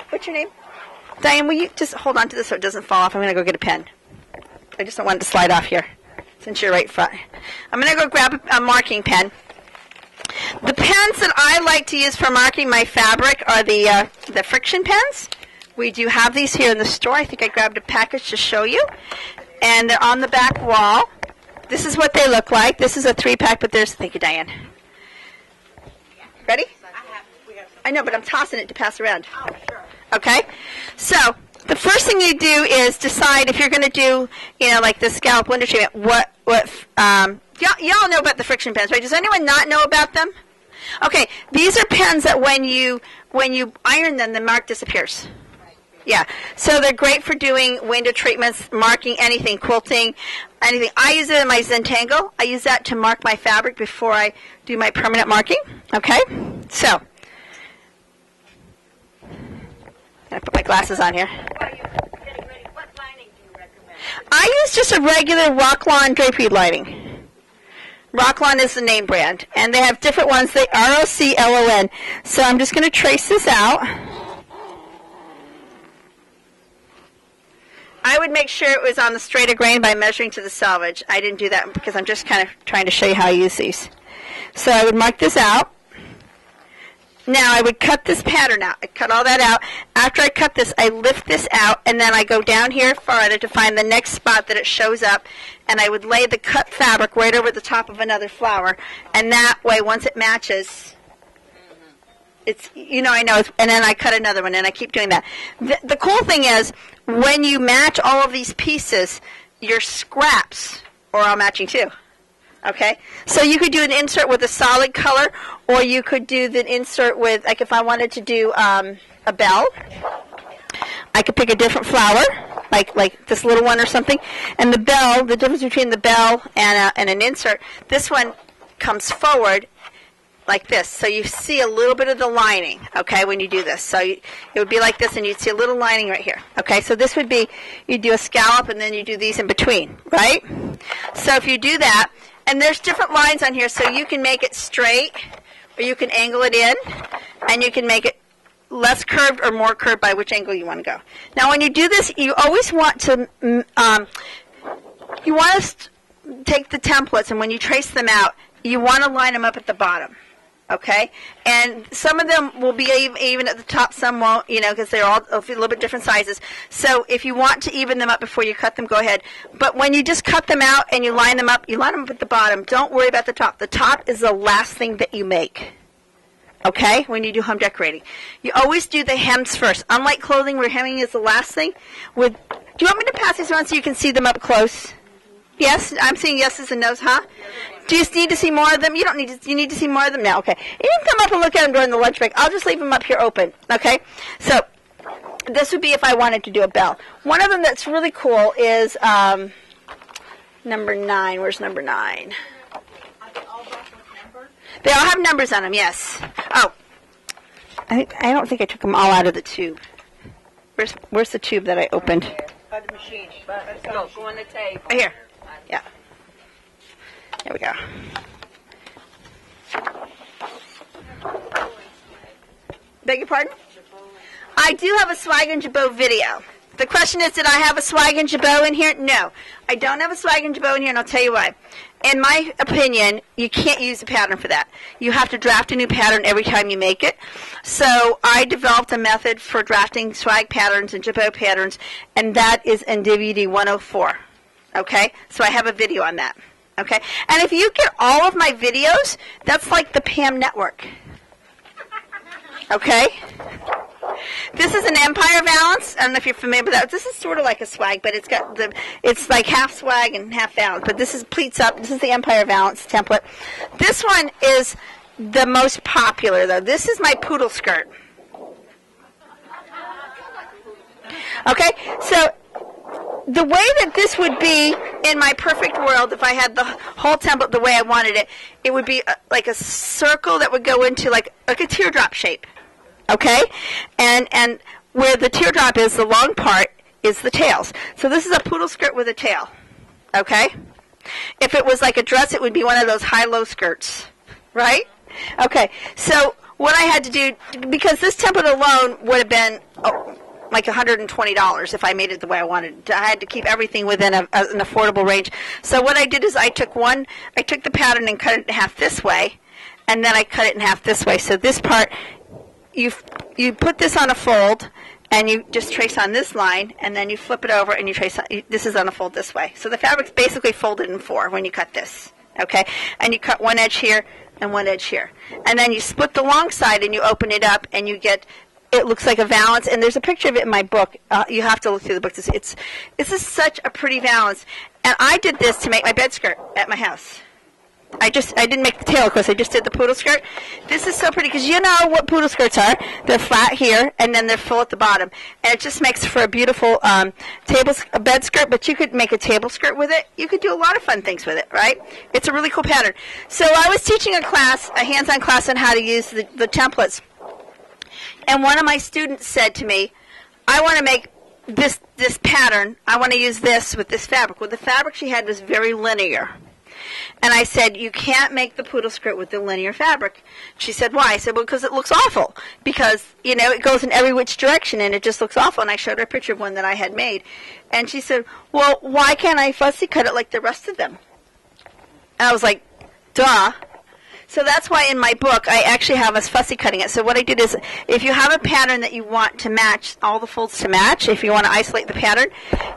What's your name? Diane, will you just hold on to this so it doesn't fall off? I'm going to go get a pen. I just don't want it to slide off here, since you're right front. I'm going to go grab a marking pen. The pens that I like to use for marking my fabric are the friction pens. We do have these here in the store. I think I grabbed a package to show you. And they're on the back wall. This is what they look like. This is a 3-pack, but there's, thank you, Diane. Ready? I know, but I'm tossing it to pass around. Oh, sure. Okay? So, the first thing you do is decide if you're going to do, you know, like the scallop window treatment, y'all know about the friction pens, right? Does anyone not know about them? Okay, these are pens that when you iron them, the mark disappears. Yeah, so they're great for doing window treatments, marking anything, quilting, anything. I use it in my Zentangle. I use that to mark my fabric before I do my permanent marking. Okay, so I put my glasses on here. While you're getting ready, what lining do you recommend? I use just a regular Rocklon drapery lining. Rocklon is the name brand, and they have different ones. They ROCLON. So I'm just going to trace this out. I would make sure it was on the straighter grain by measuring to the selvage. I didn't do that because I'm just kind of trying to show you how I use these. So I would mark this out. Now I would cut this pattern out. I cut all that out. After I cut this, I lift this out, and then I go down here farther to find the next spot that it shows up, and I would lay the cut fabric right over the top of another flower, and that way, once it matches, it's, you know, I know, and then I cut another one, and I keep doing that. The cool thing is, when you match all of these pieces, your scraps are all matching too. Okay? So you could do an insert with a solid color, or you could do the insert with, like if I wanted to do a bell, I could pick a different flower, like this little one or something, and the bell, the difference between the bell and an insert, this one comes forward like this. So you see a little bit of the lining, okay, when you do this. So it would be like this, and you'd see a little lining right here. Okay, so this would be, you do a scallop, and then you do these in between, right? So if you do that, and there's different lines on here, so you can make it straight, or you can angle it in, and you can make it less curved or more curved by which angle you want to go. Now when you do this, you always want to, take the templates, and when you trace them out, you want to line them up at the bottom. Okay, and some of them will be even at the top, some won't, you know, because they're all a little bit different sizes. So if you want to even them up before you cut them, go ahead. But when you just cut them out and you line them up at the bottom. Don't worry about the top. The top is the last thing that you make. Okay, when you do home decorating, you always do the hems first. Unlike clothing, where hemming is the last thing. Do you want me to pass these around so you can see them up close? Yes, I'm seeing yeses and nos, huh? Do you need to see more of them? You don't need to. You need to see more of them now. Okay. You can come up and look at them during the lunch break. I'll just leave them up here open. Okay. So this would be if I wanted to do a bell. One of them that's really cool is number 9. Where's number 9? Are they all bought with numbers? They all have numbers on them. Yes. Oh, I don't think I took them all out of the tube. Where's the tube that I opened? By the machine. Let's go. Go on the table. Right here. Yeah. There we go. Beg your pardon? I do have a swag and jabot video. The question is, did I have a swag and jabot in here? No. I don't have a swag and jabot in here, and I'll tell you why. In my opinion, you can't use a pattern for that. You have to draft a new pattern every time you make it. So I developed a method for drafting swag patterns and jabot patterns, and that is in DVD 104. Okay? So I have a video on that. Okay? And if you get all of my videos, that's like the Pam Network. Okay? This is an Empire Valance. I don't know if you're familiar with that. This is sort of like a swag, but it's like half swag and half Valance. But this is pleats up. This is the Empire Valance template. This one is the most popular, though. This is my Poodle Skirt. Okay? So the way that this would be in my perfect world, if I had the whole template the way I wanted it, it would be like a circle that would go into like a teardrop shape. Okay? And where the teardrop is, the long part, is the tails. So this is a poodle skirt with a tail. Okay? If it was like a dress, it would be one of those high-low skirts. Right? Okay. So what I had to do, because this template alone would have been like $120 if I made it the way I wanted. I had to keep everything within an affordable range. So what I did is I took the pattern and cut it in half this way, and then I cut it in half this way. So this part, you put this on a fold, and you just trace on this line, and then you flip it over, and you trace on, this is on a fold this way. So the fabric's basically folded in 4 when you cut this, okay? And you cut one edge here and one edge here. And then you split the long side, and you open it up, and you get, it looks like a valance, and there's a picture of it in my book. You have to look through the book. This is such a pretty valance. And I did this to make my bed skirt at my house. I didn't make the tail, of course. I just did the poodle skirt. This is so pretty because you know what poodle skirts are. They're flat here, and then they're full at the bottom. And it just makes for a beautiful bed skirt, but you could make a table skirt with it. You could do a lot of fun things with it, right? It's a really cool pattern. So I was teaching a class, a hands-on class on how to use the templates. And one of my students said to me, I want to make this pattern. I want to use this with this fabric. Well, the fabric she had was very linear. And I said, you can't make the poodle skirt with the linear fabric. She said, why? I said, well, because it looks awful. Because, you know, it goes in every which direction, and it just looks awful. And I showed her a picture of one that I had made. And she said, well, why can't I fussy cut it like the rest of them? And I was like, duh. So that's why in my book I actually have us fussy cutting it. So what I did is, if you have a pattern that you want to match, all the folds to match, if you want to isolate the pattern,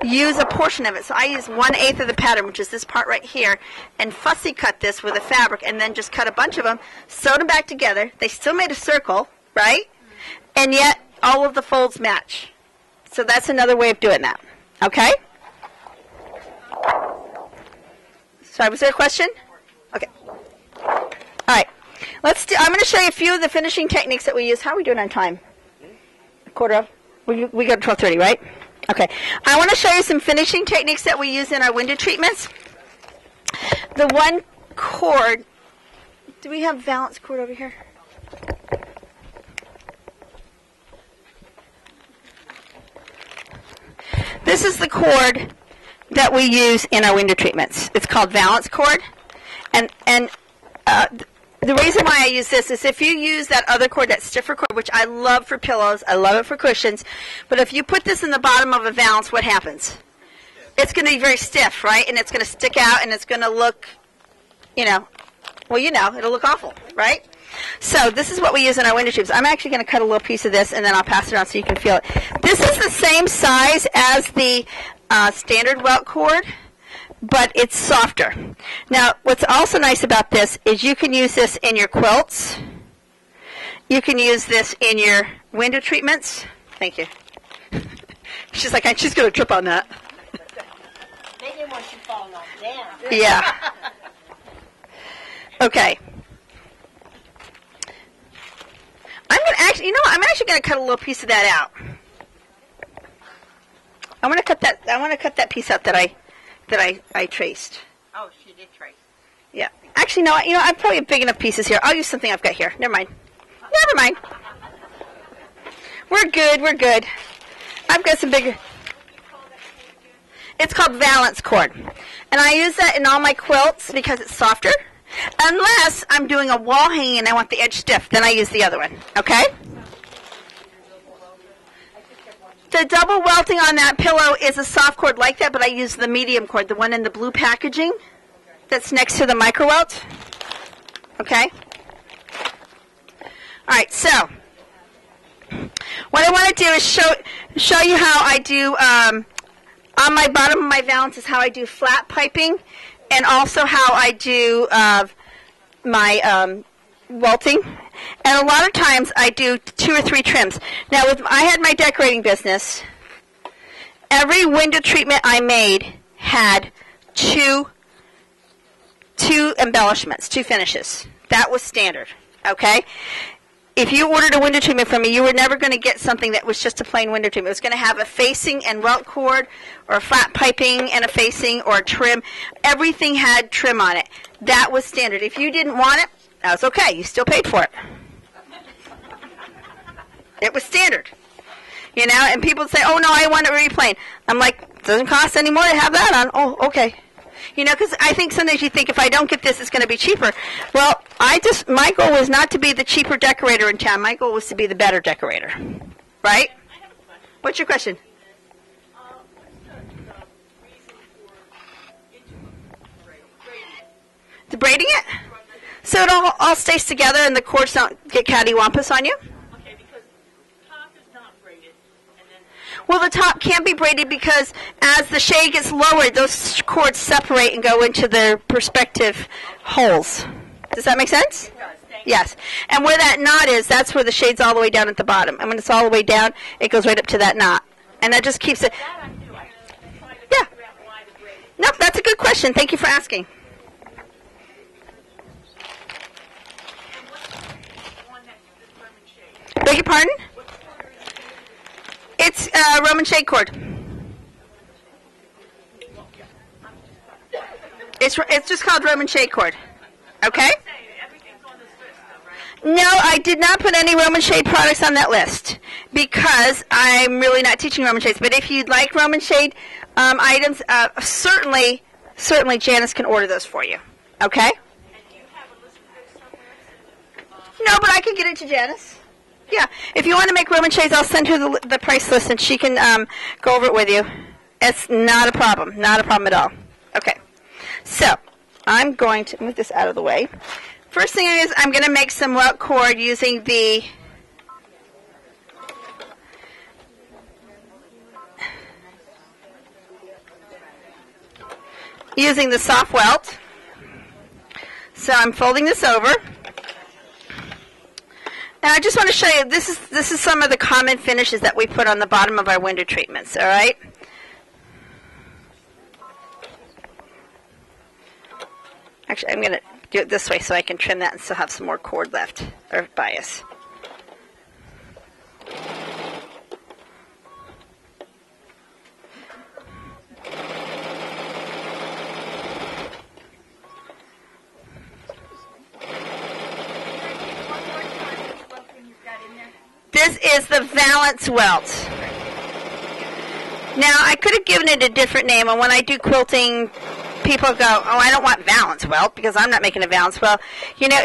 use a portion of it. So I use 1/8 of the pattern, which is this part right here, and fussy cut this with a fabric, and then just cut a bunch of them, sewed them back together. They still made a circle, right? And yet all of the folds match. So that's another way of doing that. Okay? Sorry, was there a question? Okay. All right, I'm going to show you a few of the finishing techniques that we use. How are we doing on time? A quarter of? We go to 12:30, right? Okay. I want to show you some finishing techniques that we use in our window treatments. The one cord, do we have Valance cord over here? This is the cord that we use in our window treatments. It's called Valance cord, and the reason why I use this is if you use that other cord, that stiffer cord, which I love for pillows, I love it for cushions, but if you put this in the bottom of a valance, what happens? It's going to be very stiff, right? And it's going to stick out, and it's going to look, it'll look awful, right? So this is what we use in our window tubes. I'm actually going to cut a little piece of this, and then I'll pass it on so you can feel it. This is the same size as the standard welt cord, but it's softer. Now, what's also nice about this is you can use this in your quilts. You can use this in your window treatments. Thank you. She's like, she's going to trip on that. They didn't want you falling off down. Yeah. Okay. I'm actually going to cut a little piece of that out. I want to cut that piece out that I traced. Oh, she did trace. Yeah. Actually, no. I probably have big enough pieces here. I'll use something I've got here. Never mind. We're good. I've got some bigger. It's called Valance cord, and I use that in all my quilts because it's softer. Unless I'm doing a wall hanging and I want the edge stiff, then I use the other one. Okay. The double welting on that pillow is a soft cord like that, but I use the medium cord, the one in the blue packaging that's next to the micro welt. Okay? All right, so what I want to do is show you how I do, on my bottom of my valance is how I do flat piping, and also how I do my welting. And a lot of times I do 2 or 3 trims. Now, I had my decorating business. Every window treatment I made had 2 embellishments, 2 finishes. That was standard, okay? If you ordered a window treatment from me, you were never going to get something that was just a plain window treatment. It was going to have a facing and welt cord, or a flat piping and a facing, or a trim. Everything had trim on it. That was standard. If you didn't want it, that was okay. You still paid for it. It was standard. And people would say, oh, no, I want it really plain. I'm like, it doesn't cost any more to have that on. Oh, okay. Because I think sometimes you think if I don't get this, it's going to be cheaper. Well, my goal was not to be the cheaper decorator in town. My goal was to be the better decorator. Right? What's your question? The braiding it? So it all stays together and the cords don't get cattywampus on you. Okay, because top is not braided. And then Well, the top can be braided because as the shade gets lowered, those cords separate and go into their respective holes. Does that make sense? it does. Thank Yes. And where that knot is, that's where the shade's all the way down at the bottom. And when it's all the way down, it goes right up to that knot. And that just keeps it... you. That I do. I just try to Yeah. figure out why the braided. Nope, that's a good question. Thank you for asking. And what's the one that's the lemon shade? Beg your pardon? What's the color is it? It's Roman shade cord. It's just called Roman shade cord. Okay? Say, everything's on this list, though, right? No, I did not put any Roman shade products on that list because I'm really not teaching Roman shades. But if you'd like Roman shade items, certainly Janice can order those for you. Okay? And do you have a list of this somewhere? No, but I can get it to Janice. Yeah. If you want to make Roman shades, I'll send her the price list and she can go over it with you. It's not a problem. Not a problem at all. Okay. So, I'm going to move this out of the way. First thing is I'm going to make some welt cord using the soft welt. So I'm folding this over. Now I just want to show you, this is some of the common finishes that we put on the bottom of our window treatments, all right? Actually, I'm going to do it this way so I can trim that and still have some more cord left, or bias. This is the Valance Welt. Now, I could have given it a different name, and when I do quilting, people go, oh, I don't want Valance Welt because I'm not making a Valance Welt. You know,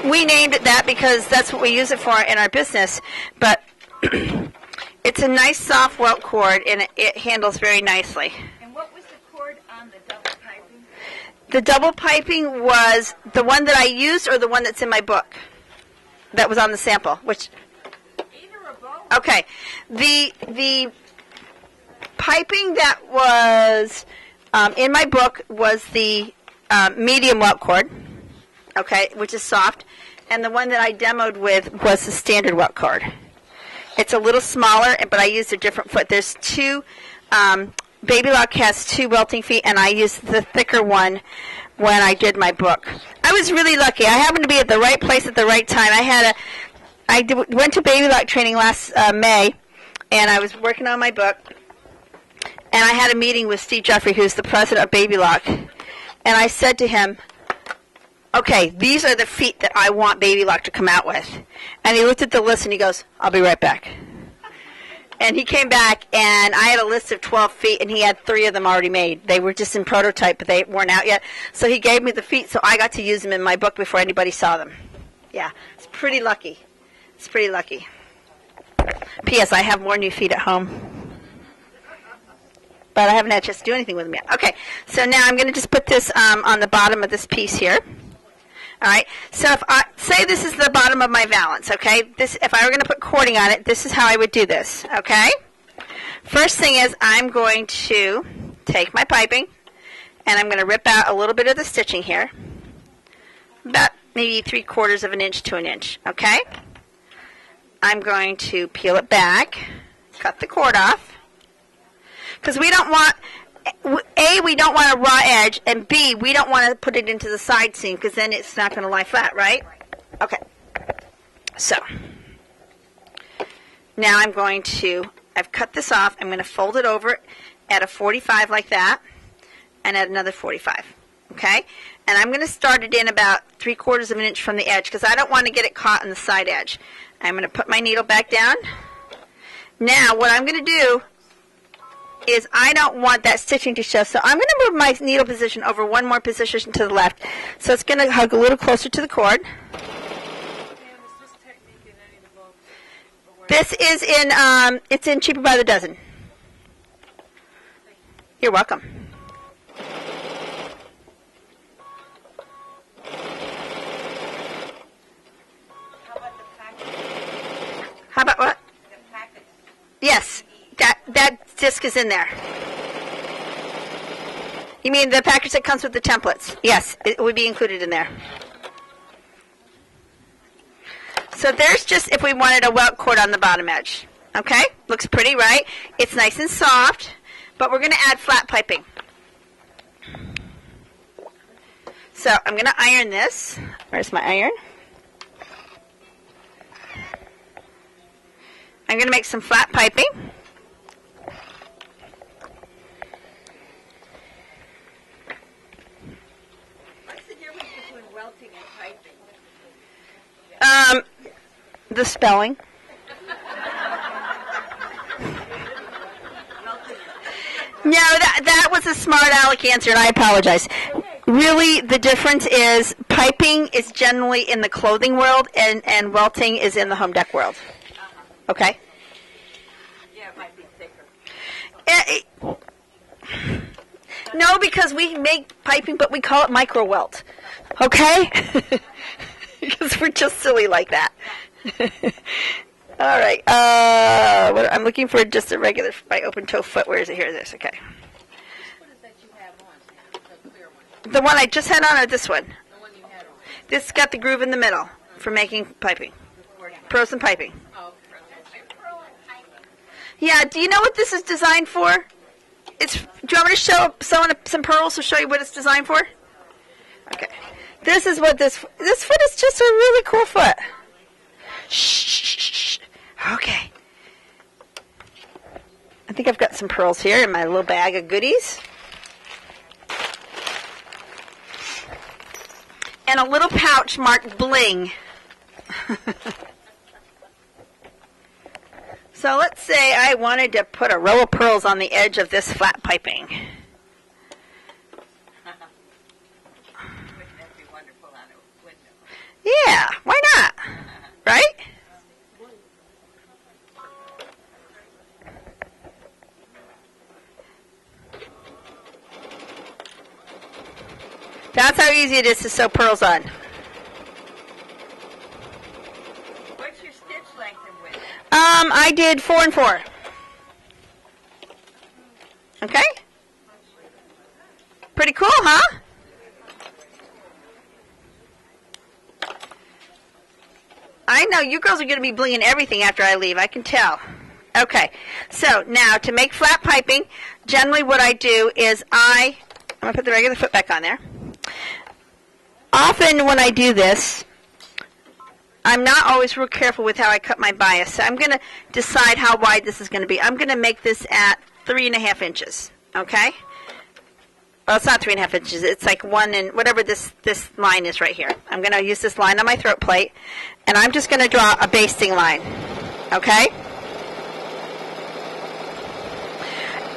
we named it that because that's what we use it for in our business, but it's a nice soft welt cord, and it handles very nicely. And what was the cord on the double piping? The double piping was the one that I used or the one that's in my book that was on the sample, which... Either or both? Okay. The piping that was in my book was the medium welt cord, okay, which is soft, and the one that I demoed with was the standard welt cord. It's a little smaller, but I used a different foot. There's two, Babylock has two welting feet, and I used the thicker one when I did my book. I was really lucky. I happened to be at the right place at the right time. Went to Babylock training last May, and I was working on my book, and I had a meeting with Steve Jeffrey, who's the president of Babylock, and I said to him, okay, these are the feet that I want Babylock to come out with. And he looked at the list and he goes, I'll be right back. And he came back, and I had a list of 12 feet, and he had 3 of them already made. They were just in prototype, but they weren't out yet. So he gave me the feet, so I got to use them in my book before anybody saw them. Yeah, it's pretty lucky. It's pretty lucky. P.S. I have more new feet at home. But I haven't had a chance to do anything with them yet. Okay, so now I'm going to just put this on the bottom of this piece here. All right, so if I say this is the bottom of my valance, okay? If I were going to put cording on it, this is how I would do this, okay? First thing is I'm going to take my piping, and I'm going to rip out a little bit of the stitching here, about maybe 3/4 of an inch to an inch, okay? I'm going to peel it back, cut the cord off, because we don't want, A, we don't want a raw edge, and B, we don't want to put it into the side seam, because then it's not going to lie flat, right? Okay. So, now I've cut this off. I'm going to fold it over at a 45 like that, and at another 45, okay? And I'm going to start it in about 3/4 of an inch from the edge, because I don't want to get it caught on the side edge. I'm going to put my needle back down. Now, what I'm going to do is I don't want that stitching to show, so I'm going to move my needle position over one more position to the left. So it's going to hug a little closer to the cord. This is it's in Cheaper by the Dozen. You're welcome. disc is in there. You mean the package that comes with the templates? Yes, it would be included in there. So there's just if we wanted a welt cord on the bottom edge. Okay? Looks pretty, right? It's nice and soft, but we're going to add flat piping. So I'm going to iron this. Where's my iron? I'm going to make some flat piping. What's the difference between welting and piping? The spelling. No, that was a smart aleck answer, and I apologize. Really, the difference is piping is generally in the clothing world, and welting is in the home dec world. Okay? Yeah, it might be thicker. No, because we make piping, but we call it micro welt. Okay? Because we're just silly like that. All right. I'm looking for just a regular, my open toe foot. Where is it? Here it is. Okay. What is that you have on? The clear one. The one I just had on, or this one? The one you had on. This got the groove in the middle for making piping. Pros and piping. Oh, Yeah. Do you know what this is designed for? Do you want me to show some pearls to show you what it's designed for? Okay. This is what this foot is just a really cool foot. Shh. Okay. I think I've got some pearls here in my little bag of goodies. And a little pouch marked bling. So let's say I wanted to put a row of pearls on the edge of this flat piping. wouldn't that be wonderful on a window? Yeah, why not? Right? That's how easy it is to sew pearls on. What's your stitch length and width? I did 4 and 4. Okay? Pretty cool, huh? I know you girls are going to be blinging everything after I leave. I can tell. Okay. So now to make flat piping, generally what I do is I'm going to put the regular foot back on there. Often when I do this, I'm not always real careful with how I cut my bias. So I'm going to decide how wide this is going to be. I'm going to make this at 3.5 inches. Okay? Well, it's not 3.5 inches. It's like 1 and whatever this line is right here. I'm going to use this line on my throat plate, and I'm just going to draw a basting line. Okay?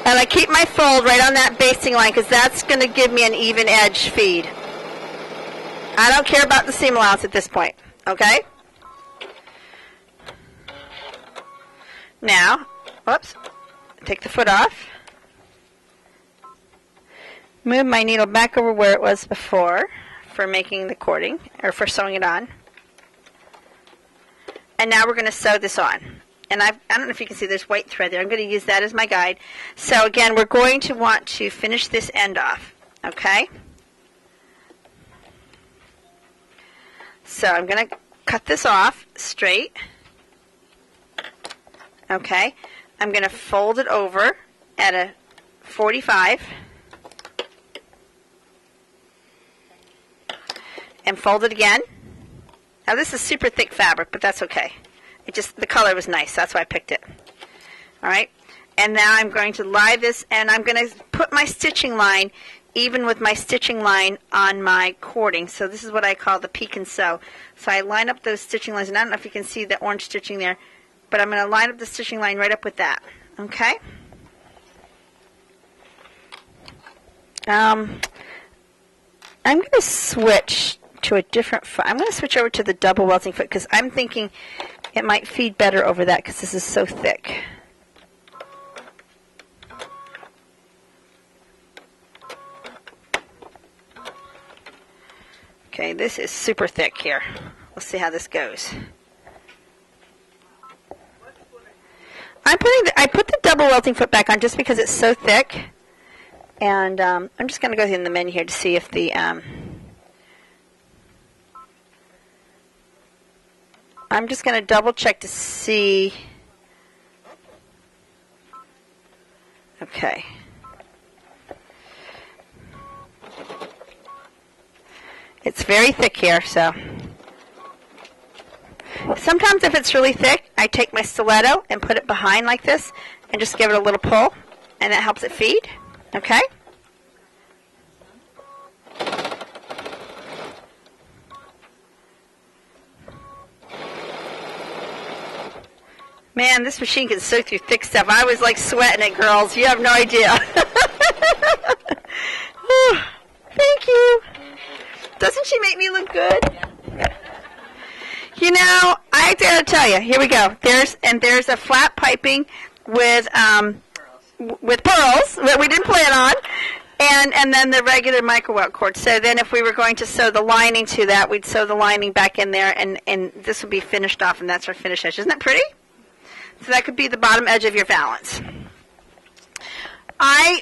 And I keep my fold right on that basting line because that's going to give me an even edge feed. I don't care about the seam allowance at this point. Okay? Now, whoops, take the foot off. Move my needle back over where it was before for making the cording, or for sewing it on. And now we're going to sew this on. And I don't know if you can see there's white thread there. I'm going to use that as my guide. So again, we're going to want to finish this end off. Okay? So I'm going to cut this off straight. Okay? I'm going to fold it over at a 45. And fold it again. Now this is super thick fabric, but that's okay. The color was nice, that's why I picked it. Alright, and now I'm going to lie this, and I'm going to put my stitching line even with my stitching line on my cording. So this is what I call the peek and sew. So I line up those stitching lines, and I don't know if you can see the orange stitching there, but I'm going to line up the stitching line right up with that. Okay? I'm going to switch to a different foot. I'm going to switch over to the double welting foot because I'm thinking it might feed better over that because this is so thick. Okay, this is super thick here. Let's see how this goes. I put the double welting foot back on just because it's so thick. And I'm just going to go in the menu here to see if the... I'm just going to double check to see... Okay. It's very thick here, so... Sometimes if it's really thick, I take my stiletto and put it behind like this and just give it a little pull, and that helps it feed. Okay? Man, this machine can sew through thick stuff. I was like sweating it, girls. You have no idea. Thank you. Doesn't she make me look good? You know, I gotta tell you. Here we go. There's a flat piping with pearls that we didn't plan on, and then the regular micro welt cord. So then, if we were going to sew the lining to that, we'd sew the lining back in there, and this would be finished off, and that's our finished edge. Isn't that pretty? So that could be the bottom edge of your valance. I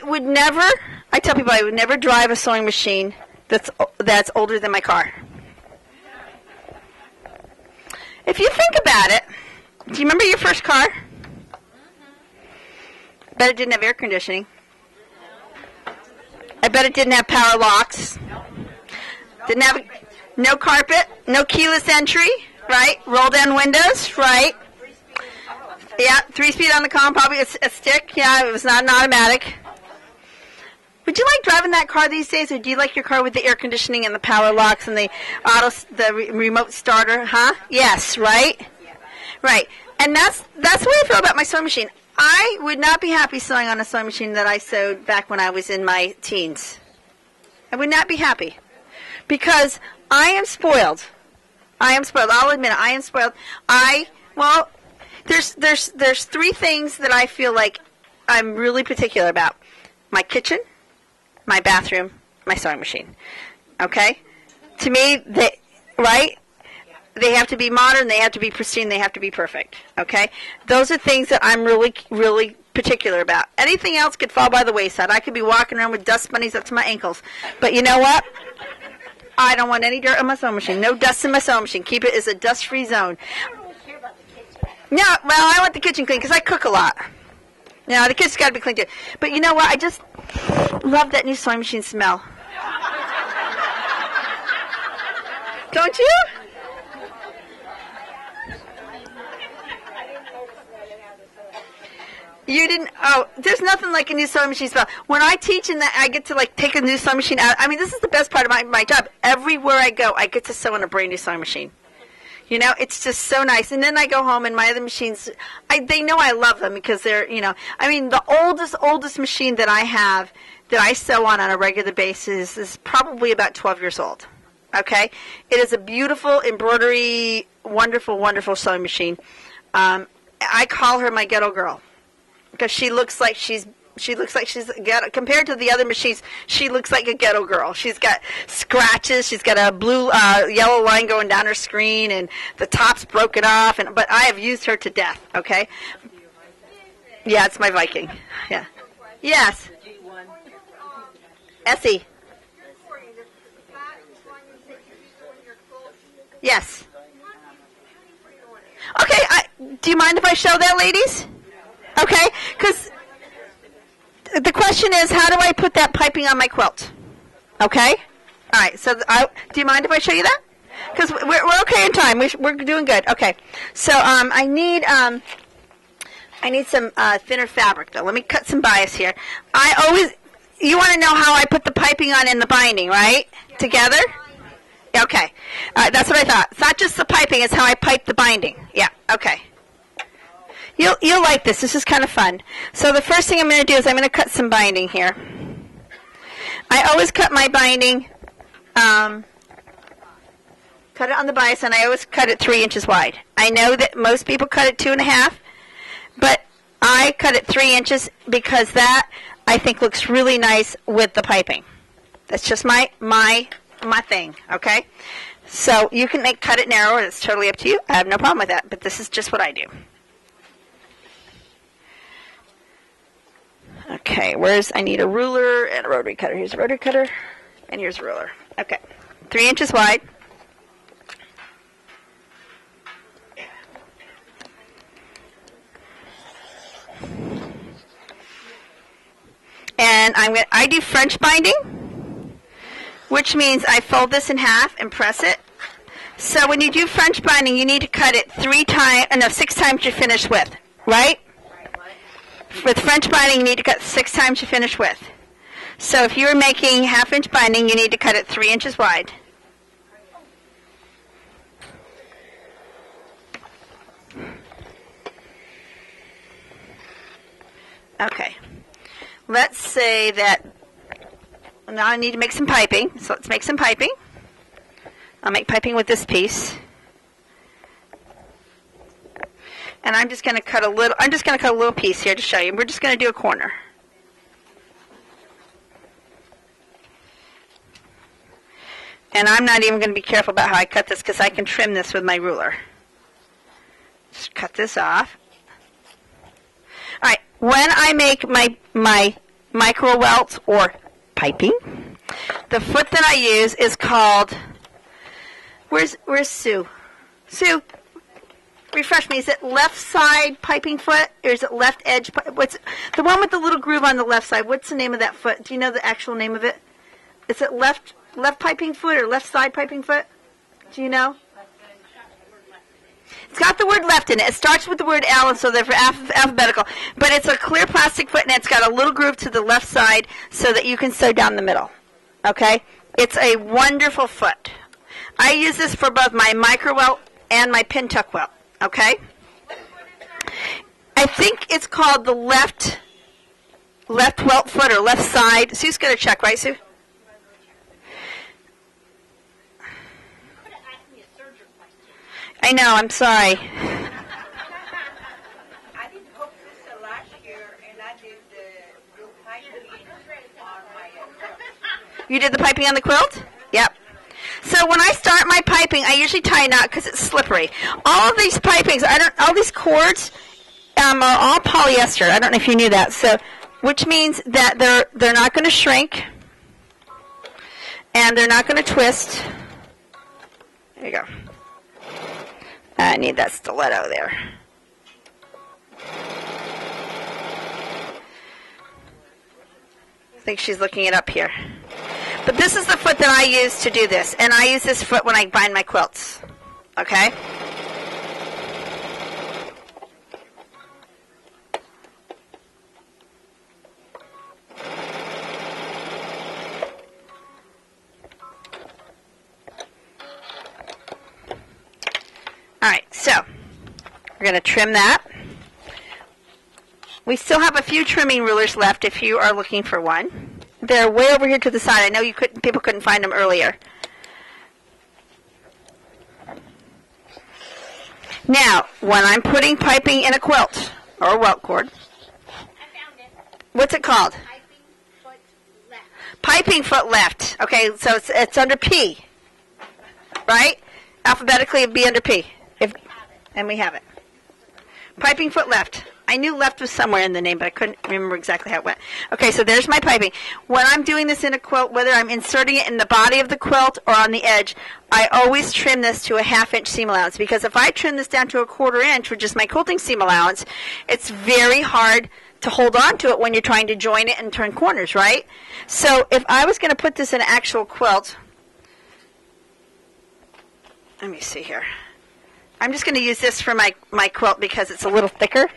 tell people I would never drive a sewing machine that's older than my car. If you think about it, do you remember your first car? I bet it didn't have air conditioning. I bet it didn't have power locks. Didn't have no carpet, no keyless entry, right? Roll down windows, right? Yeah, 3-speed on the comm, probably a stick. Yeah, it was not an automatic. Would you like driving that car these days, or do you like your car with the air conditioning and the power locks and the remote starter? Huh? Yes, right? Right. And that's the way I feel about my sewing machine. I would not be happy sewing on a sewing machine that I sewed back when I was in my teens. I would not be happy. Because I am spoiled. I am spoiled. I'll admit it. I am spoiled. There's three things that I feel like I'm really particular about. My kitchen, my bathroom, my sewing machine. Okay? To me, they have to be modern, they have to be pristine, they have to be perfect. Okay? Those are things that I'm really, really particular about. Anything else could fall by the wayside. I could be walking around with dust bunnies up to my ankles. But you know what? I don't want any dirt on my sewing machine. No dust in my sewing machine. Keep it as a dust-free zone. No, well, I want the kitchen clean because I cook a lot. No, the kitchen's got to be clean too. But you know what? I just love that new sewing machine smell. Don't you? You didn't? Oh, there's nothing like a new sewing machine smell. When I teach and I get to like take a new sewing machine out, I mean, this is the best part of my job. Everywhere I go, I get to sew on a brand new sewing machine. You know, it's just so nice. And then I go home and my other machines, they know I love them because they're, you know, I mean, the oldest machine that I have that I sew on a regular basis is probably about 12 years old. Okay? It is a beautiful embroidery, wonderful, wonderful sewing machine. I call her my ghetto girl because she looks like she's ghetto. Compared to the other machines, she looks like a ghetto girl. She's got scratches. She's got a blue, yellow line going down her screen, and the top's broken off. But I have used her to death. Okay. Yeah, it's my Viking. Yeah. Yes. Essie. Yes. Okay. Do you mind if I show that, ladies? Okay, because the question is, how do I put that piping on my quilt? Okay? All right, so do you mind if I show you that? Because we're okay in time. We're doing good. Okay. So I need some thinner fabric, though. Let me cut some bias here. You want to know how I put the piping on in the binding, right? Yeah. Together? Okay. That's what I thought. It's not just the piping, it's how I pipe the binding. Yeah, okay. You'll like this. This is kind of fun. So the first thing I'm going to do is I'm going to cut some binding here. I always cut my binding, cut it on the bias, and I always cut it 3 inches wide. I know that most people cut it 2.5, but I cut it 3 inches because that, I think, looks really nice with the piping. That's just my thing, okay? So you can cut it narrower. It's totally up to you. I have no problem with that, but this is just what I do. Okay, I need a ruler and a rotary cutter. Here's a rotary cutter, and here's a ruler. Okay, 3 inches wide. And I do French binding, which means I fold this in half and press it. So when you do French binding, you need to cut it 6 times your finished width, right? With French binding, you need to cut 6 times your finished width. So if you were making half-inch binding, you need to cut it 3 inches wide. Okay. Let's say that now I need to make some piping. So let's make some piping. I'll make piping with this piece. And I'm just going to cut a little piece here to show you. We're just going to do a corner. And I'm not even going to be careful about how I cut this because I can trim this with my ruler. Just cut this off. All right, when I make my micro welt or piping, the foot that I use is called, where's Sue? Sue, refresh me. Is it left side piping foot or is it left edge? What's the one with the little groove on the left side? What's the name of that foot? Do you know the actual name of it? Is it left piping foot or left side piping foot? Do you know? It's got the word left in it. It starts with the word L, and so they're alphabetical. But it's a clear plastic foot, and it's got a little groove to the left side so that you can sew down the middle. Okay? It's a wonderful foot. I use this for both my micro welt and my Pintuck welt. Okay? I think it's called the left welt foot or left side. Sue's going to check, right, Sue? I know, I'm sorry. I did hope this last year, and I did the piping on my quilt. You did the piping on the quilt? Yep. So when I start my piping, I usually tie a knot because it's slippery. All of these pipings, all these cords are all polyester. I don't know if you knew that. So, which means that they're not going to shrink, and they're not going to twist. There you go. I need that stiletto there. I think she's looking it up here. But this is the foot that I use to do this. And I use this foot when I bind my quilts. Okay? Alright, so we're going to trim that. We still have a few trimming rulers left if you are looking for one. They're way over here to the side. I know people couldn't find them earlier. Now, when I'm putting piping in a quilt or a welt cord, I found it. What's it called? Piping foot left. Piping foot left. Okay, so it's under P, right? Alphabetically, it'd be under P. And we have it. Piping foot left. I knew left was somewhere in the name, but I couldn't remember exactly how it went. Okay, so there's my piping. When I'm doing this in a quilt, whether I'm inserting it in the body of the quilt or on the edge, I always trim this to a 1/2 inch seam allowance, because if I trim this down to a 1/4 inch, which is my quilting seam allowance, it's very hard to hold on to it when you're trying to join it and turn corners, right? So if I was going to put this in an actual quilt, let me see here. I'm just going to use this for my quilt because it's a little thicker.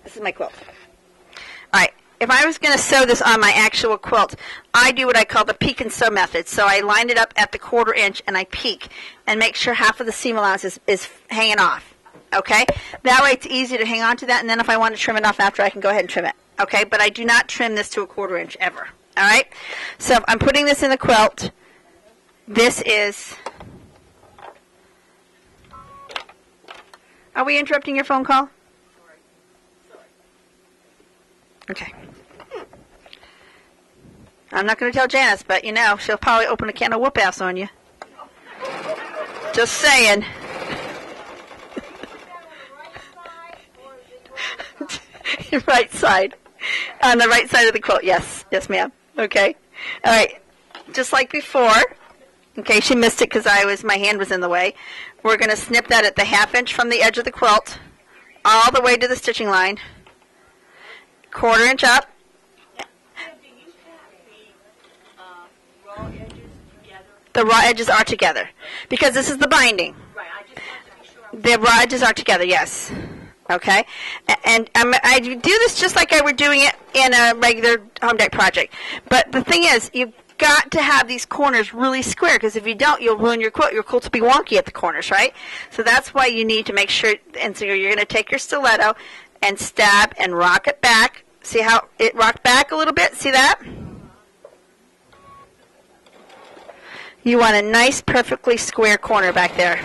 This is my quilt. All right. If I was going to sew this on my actual quilt, I do what I call the peek and sew method. So I line it up at the 1/4 inch and I peek and make sure half of the seam allowance is hanging off. Okay? That way it's easy to hang on to that, and then if I want to trim it off after, I can go ahead and trim it. Okay? But I do not trim this to a 1/4 inch ever. All right? So if I'm putting this in the quilt, this is... Are we interrupting your phone call? Okay. I'm not going to tell Janice, but you know, she'll probably open a can of whoop-ass on you. Just saying. Right side. On the right side of the quilt, yes. Yes, ma'am. Okay. All right. Just like before, in case you missed it because my hand was in the way, we're going to snip that at the 1/2 inch from the edge of the quilt, all the way to the stitching line, 1/4 inch up. Do you have the raw edges together? The raw edges are together because this is the binding. Right, I just wanted to be sure. The raw edges are together, yes. Okay, and I do this just like I were doing it in a regular home deck project. But the thing is, you've got to have these corners really square because if you don't, you'll ruin your quilt. Your quilt will be wonky at the corners, right? So that's why you need to make sure. And so you're going to take your stiletto and stab and rock it back. See how it rocked back a little bit? See that? You want a nice, perfectly square corner back there.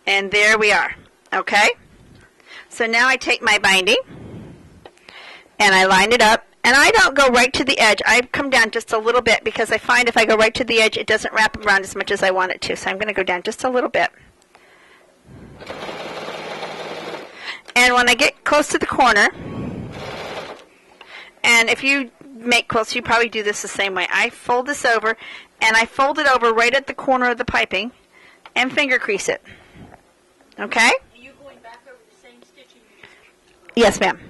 And there we are, okay? So now I take my binding, and I line it up, and I don't go right to the edge. I come down just a little bit because I find if I go right to the edge, it doesn't wrap around as much as I want it to. So I'm going to go down just a little bit. And when I get close to the corner, and if you make quilts, you probably do this the same way. I fold this over, and I fold it over right at the corner of the piping, and finger crease it. Okay? Are you going back over the same stitching you just did? Yes, ma'am.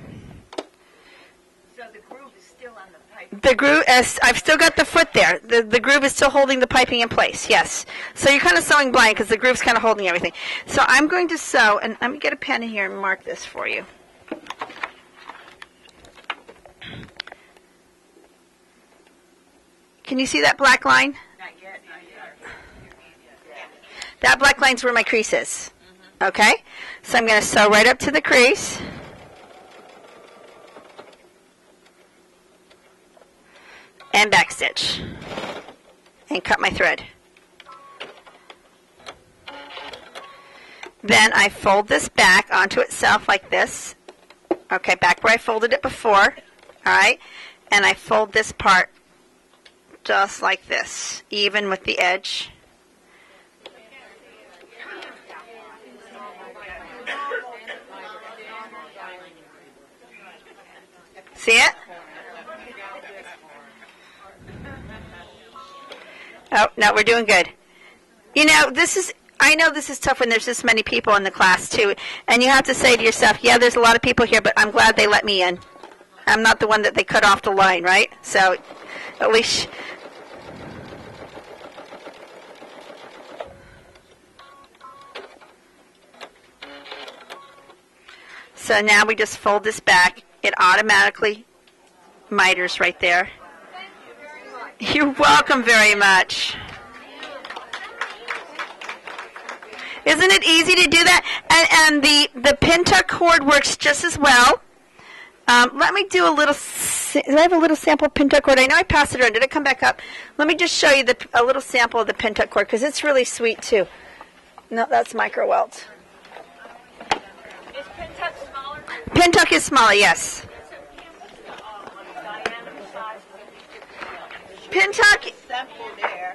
So the groove is still on the pipe. The groove, I've still got the foot there. The groove is still holding the piping in place, yes. So you're kind of sewing blind because the groove's kind of holding everything. So I'm going to sew, and let me get a pen in here and mark this for you. Can you see that black line? Not yet, not yet. That black line's where my crease is. Okay? So I'm going to sew right up to the crease. And backstitch. And cut my thread. Then I fold this back onto itself like this. Okay, back where I folded it before. Alright? And I fold this part just like this, even with the edge. See it? Oh, no, we're doing good. You know, I know this is tough when there's this many people in the class, too. And you have to say to yourself, yeah, there's a lot of people here, but I'm glad they let me in. I'm not the one that they cut off the line, right? So, at least... So now we just fold this back. It automatically miters right there. You're welcome very much. Isn't it easy to do that? And the Pintuck cord works just as well. Let me do a little. Do I have a little sample of Pintuck cord? I know I passed it around. Did it come back up? Let me just show you a little sample of the Pintuck cord because it's really sweet too. No, that's micro welt. Is Pintuck smaller? Pintuck is smaller, yes. Pintuck is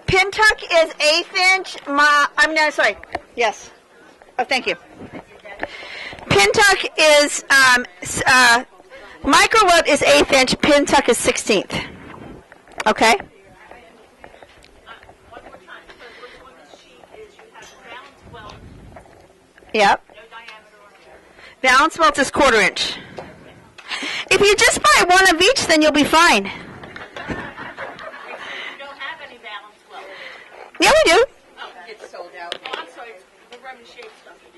1/8 inch. Sorry. Yes. Oh, thank you. Pintuck is micro welt is 1/8 inch. Pintuck is 1/16. Okay. One more time, because which one this sheet is, you have Valance Welt, Yep. no diameter on it. Valance welt is 1/4 inch. If you just buy one of each, then you'll be fine. You don't have any Valance Welt. Yeah, we do. Oh, it's sold out. Oh, I'm sorry, the Roman shape stuff you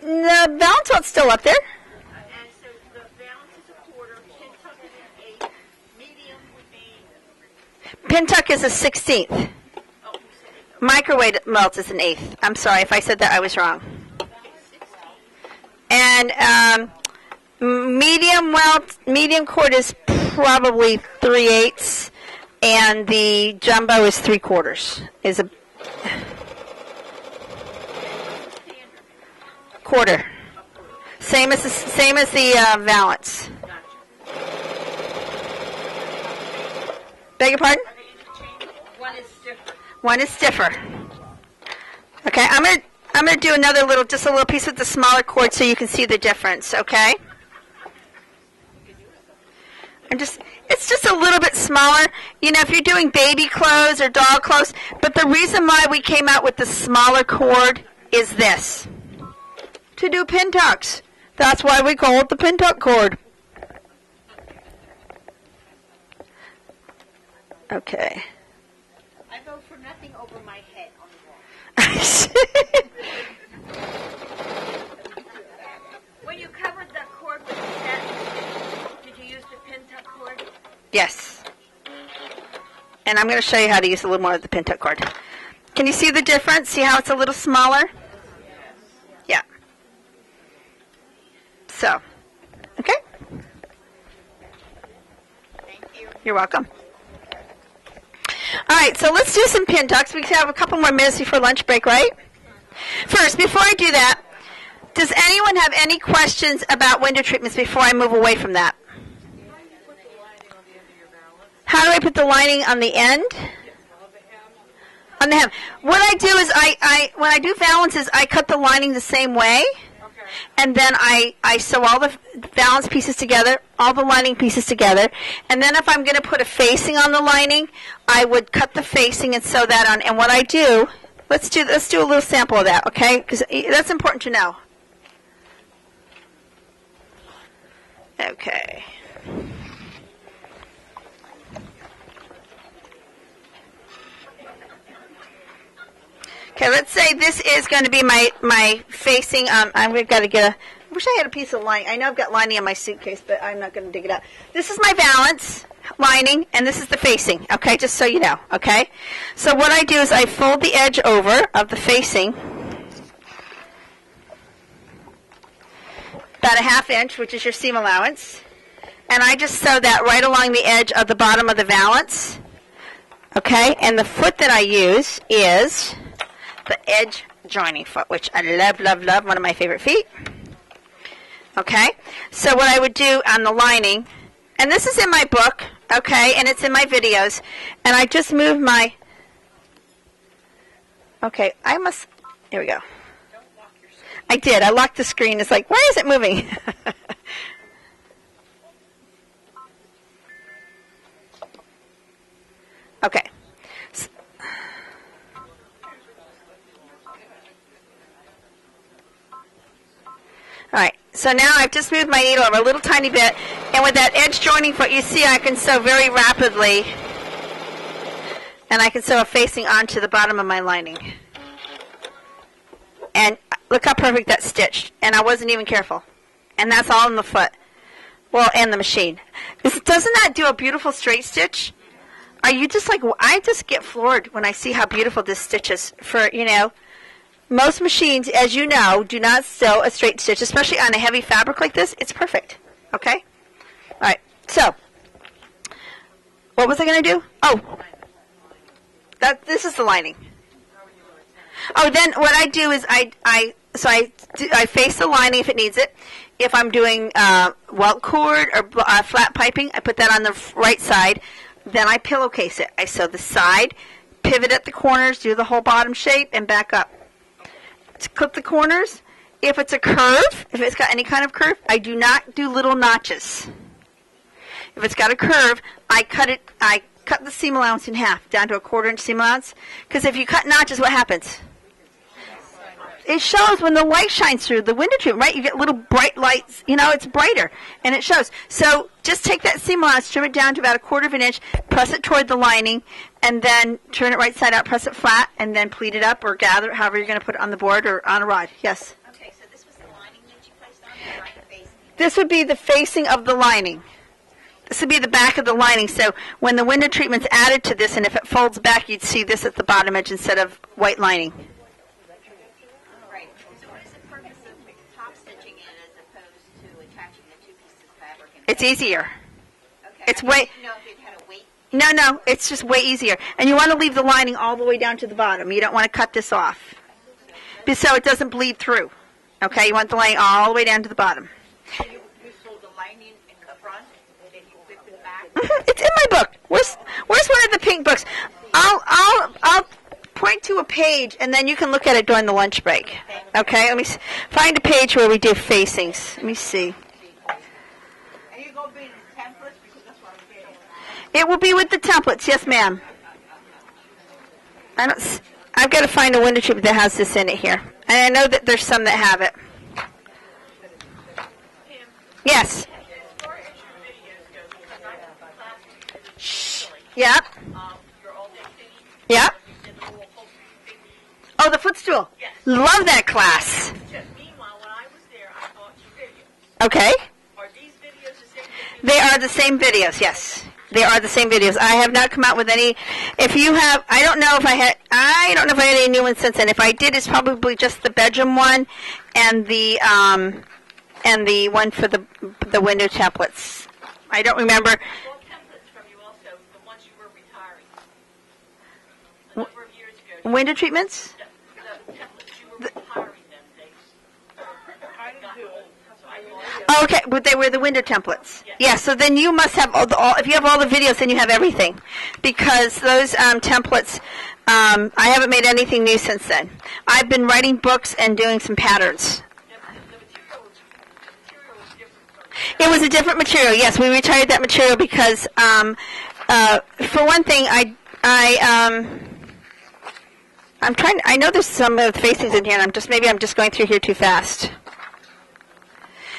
did. The Valance welt's still up there. And so the Valance is a 1/4, Pintuck is an 1/8, medium would be... Pintuck is a 1/16. Oh, you said it. Microwave welt is an 1/8. I'm sorry if I said that. I was wrong. And medium cord is probably 3/8, and the jumbo is 3/4. Is a quarter. Same as the Valance. Beg your pardon? One is stiffer. One is stiffer. Okay, I'm I'm going to do another little, just a little piece with the smaller cord so you can see the difference, okay? It's just a little bit smaller, you know, if you're doing baby clothes or doll clothes. But the reason why we came out with the smaller cord is this: to do pin tucks. That's why we call it the Pintuck cord. Okay. I vote for nothing over my head on the wall. When you covered the cord with the satin stitch, did you use the Pintuck cord? Yes. And I'm going to show you how to use a little more of the Pintuck cord. Can you see the difference? See how it's a little smaller? Yeah. So, okay. Thank you. You're welcome. All right, so let's do some pin tucks. We have a couple more minutes before lunch break, right? First, before I do that, does anyone have any questions about window treatments before I move away from that? How do I put the lining on the end? On the hem. What I do is when I do valances, I cut the lining the same way. And then I sew all the valance pieces together, all the lining pieces together. And then if I'm going to put a facing on the lining, I would cut the facing and sew that on. And what I do, let's do a little sample of that, okay? Because that's important to know. Okay. Okay, let's say this is going to be my facing. I've got to get I wish I had a piece of lining. I know I've got lining in my suitcase, but I'm not going to dig it out. This is my valance lining, and this is the facing, okay, just so you know, okay? So what I do is I fold the edge over of the facing about a 1/2 inch, which is your seam allowance, and I just sew that right along the edge of the bottom of the valance, okay? And the foot that I use is the edge joining foot, which I love, love, love, one of my favorite feet. Okay, so what I would do on the lining, and this is in my book, okay, and it's in my videos, and I just move my, okay, here we go. I did, I locked the screen. It's like, why is it moving? Okay. All right, so now I've just moved my needle over a little tiny bit, and with that edge joining foot, you see I can sew very rapidly, and I can sew a facing onto the bottom of my lining. And look how perfect that's stitched, and I wasn't even careful. And that's all in the foot, well, and the machine. Doesn't that do a beautiful straight stitch? Are you just like, I just get floored when I see how beautiful this stitch is for, you know. Most machines, as you know, do not sew a straight stitch, especially on a heavy fabric like this. It's perfect. Okay? All right. So, what was I going to do? Oh, this is the lining. Oh, then what I do is I face the lining if it needs it. If I'm doing welt cord or flat piping, I put that on the right side. Then I pillowcase it. I sew the side, pivot at the corners, do the whole bottom shape, and back up. To clip the corners, if it's a curve, if it's got any kind of curve, I do not do little notches. If it's got a curve, I cut the seam allowance in half, down to a 1/4 inch seam allowance. Because if you cut notches, what happens? It shows when the light shines through the window treatment, right? You get little bright lights, you know, it's brighter, and it shows. So just take that seam allowance, trim it down to about a 1/4 inch, press it toward the lining, and then turn it right side out, press it flat, and then pleat it up or gather it, however you're going to put it on the board or on a rod. Yes? Okay, so this was the lining that you placed on, or the facing? This would be the facing of the lining. This would be the back of the lining. So when the window treatment's added to this, and if it folds back, you'd see this at the bottom edge instead of white lining. Right. So what is the purpose of top stitching it as opposed to attaching the two pieces of fabric? It's easier. Okay. It's way... You know if it had a weight. No, it's just way easier. And you want to leave the lining all the way down to the bottom. You don't want to cut this off, so it doesn't bleed through. Okay, you want the lining all the way down to the bottom. So you sew the lining in the front, and then you flip it back? It's in my book. Where's one of the pink books? I'll point to a page, and then you can look at it during the lunch break. Okay, let me find a page where we do facings. Let me see. Are you going to be in the templates? Because that's what I'm getting. It will be with the templates, yes, ma'am. I've got to find a window treatment that has this in it here. And I know that there's some that have it. Yes. Yep. Yep. Oh, the footstool. Yes. Love that class. Meanwhile, when I was there, I thought you videos. Okay. Are these videos the same videos? They are the same videos, yes. They are the same videos. I have not come out with any. If you have, I don't know if I had any new ones since then. If I did, it's probably just the bedroom one and the one for the window templates. I don't remember. Well, templates from you also, the ones you were retiring. A number of years ago. Window treatments? The templates you were retiring them, they got old. So I thought, Oh, okay, but they were the window templates. Yeah, so then you must have if you have all the videos, then you have everything. Because those templates, I haven't made anything new since then. I've been writing books and doing some patterns. the material was different. It was a different material, yes. We retired that material because, for one thing, I'm trying. I know there's some of the facings in here, and maybe I'm just going through here too fast.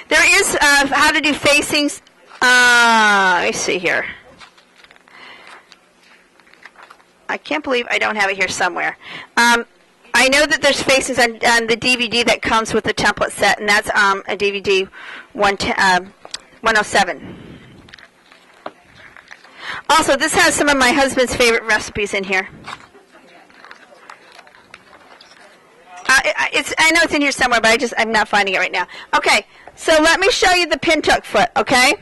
There is how to do facings. Let me see here. I can't believe I don't have it here somewhere. I know that there's facings on the DVD that comes with the template set, and that's a DVD 107. Also, this has some of my husband's favorite recipes in here. I know it's in here somewhere, but I'm not finding it right now. Okay, so let me show you the Pintuck foot, okay?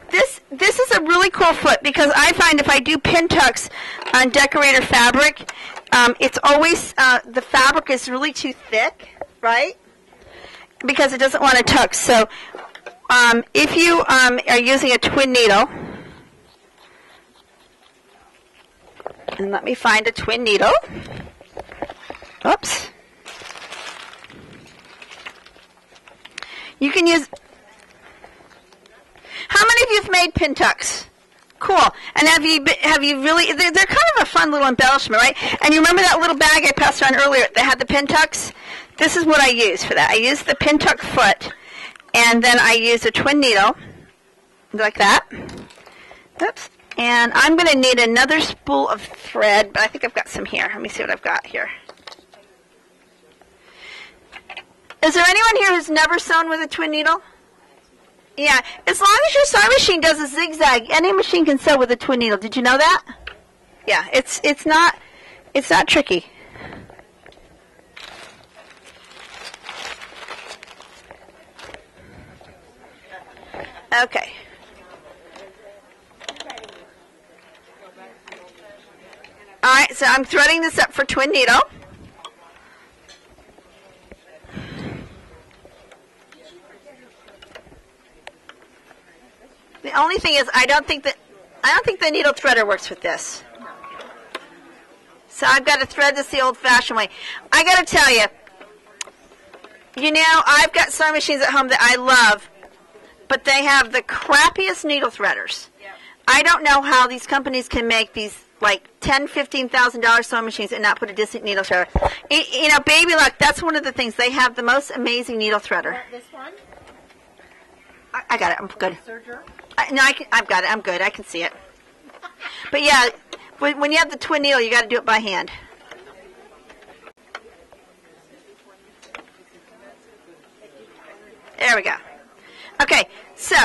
This is a really cool foot because I find if I do pintucks on decorator fabric, it's always, the fabric is really too thick, right? Because it doesn't want to tuck. So if you are using a twin needle, and let me find a twin needle. Oops. You can use. How many of you have made pintucks? Cool. And have you really? They're kind of a fun little embellishment, right? And you remember that little bag I passed around earlier that had the pintucks? This is what I use for that. I use the Pintuck Foot, and then I use a twin needle, like that. Oops. And I'm going to need another spool of thread, but I think I've got some here. Let me see what I've got here. Is there anyone here who's never sewn with a twin needle? Yeah, as long as your sewing machine does a zigzag, any machine can sew with a twin needle. Did you know that? Yeah, it's not tricky. Okay. All right, so I'm threading this up for twin needle. The only thing is, I don't think the needle threader works with this. So I've got to thread this the old-fashioned way. I got to tell you, I've got sewing machines at home that I love, but they have the crappiest needle threaders. Yep. I don't know how these companies can make these like $10,000, $15,000 sewing machines and not put a decent needle threader. Baby Luck, that's one of the things. They have the most amazing needle threader. This one? I got it. I'm good. Serger? I've got it. I'm good. I can see it. But yeah, when you have the twin needle, you got to do it by hand. There we go. Okay, so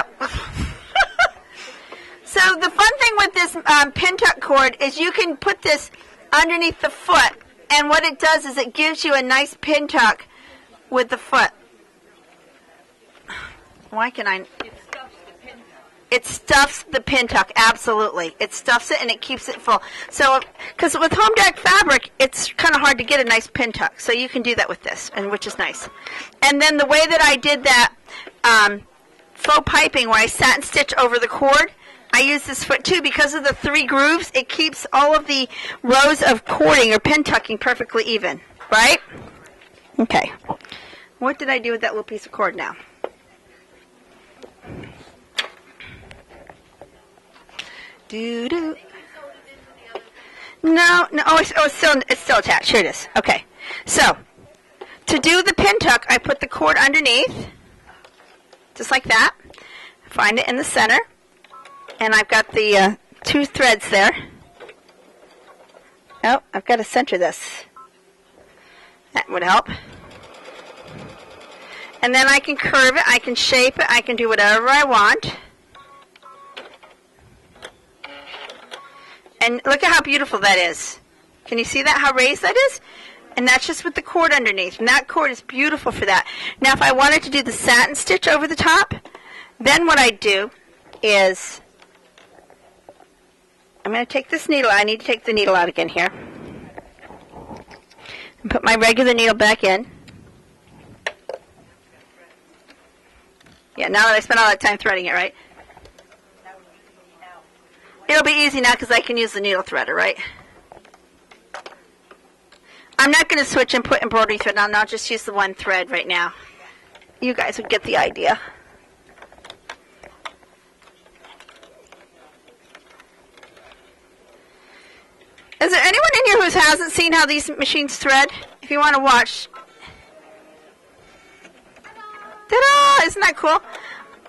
so the fun thing with this Pintuck cord is you can put this underneath the foot, and what it does is it gives you a nice pintuck with the foot. Why can I? It stuffs the pintuck, absolutely. It stuffs it and it keeps it full. So, because with home deck fabric, it's kind of hard to get a nice pintuck. So you can do that with this, and which is nice. And then the way that I did that faux piping, where I satin stitch over the cord, I use this foot too because of the 3 grooves. It keeps all of the rows of cording or pin tucking perfectly even, right? Okay. What did I do with that little piece of cord now? Do-do. No. Oh, it's still attached. Here it is. Okay. So, to do the pin tuck, I put the cord underneath, just like that. Find it in the center. And I've got the 2 threads there. Oh, I've got to center this. That would help. And then I can curve it, I can shape it, I can do whatever I want. And look at how beautiful that is. Can you see that, how raised that is? And that's just with the cord underneath. And that cord is beautiful for that. Now, if I wanted to do the satin stitch over the top, then what I do is, I'm going to take this needle. I need to take the needle out again here. And put my regular needle back in. Yeah, now that I spent all that time threading it, right? It'll be easy now because I can use the needle threader, right? I'm not going to switch and put embroidery thread on. I'll just use the 1 thread right now. You guys would get the idea. Is there anyone in here who hasn't seen how these machines thread? If you want to watch. Ta-da! Isn't that cool?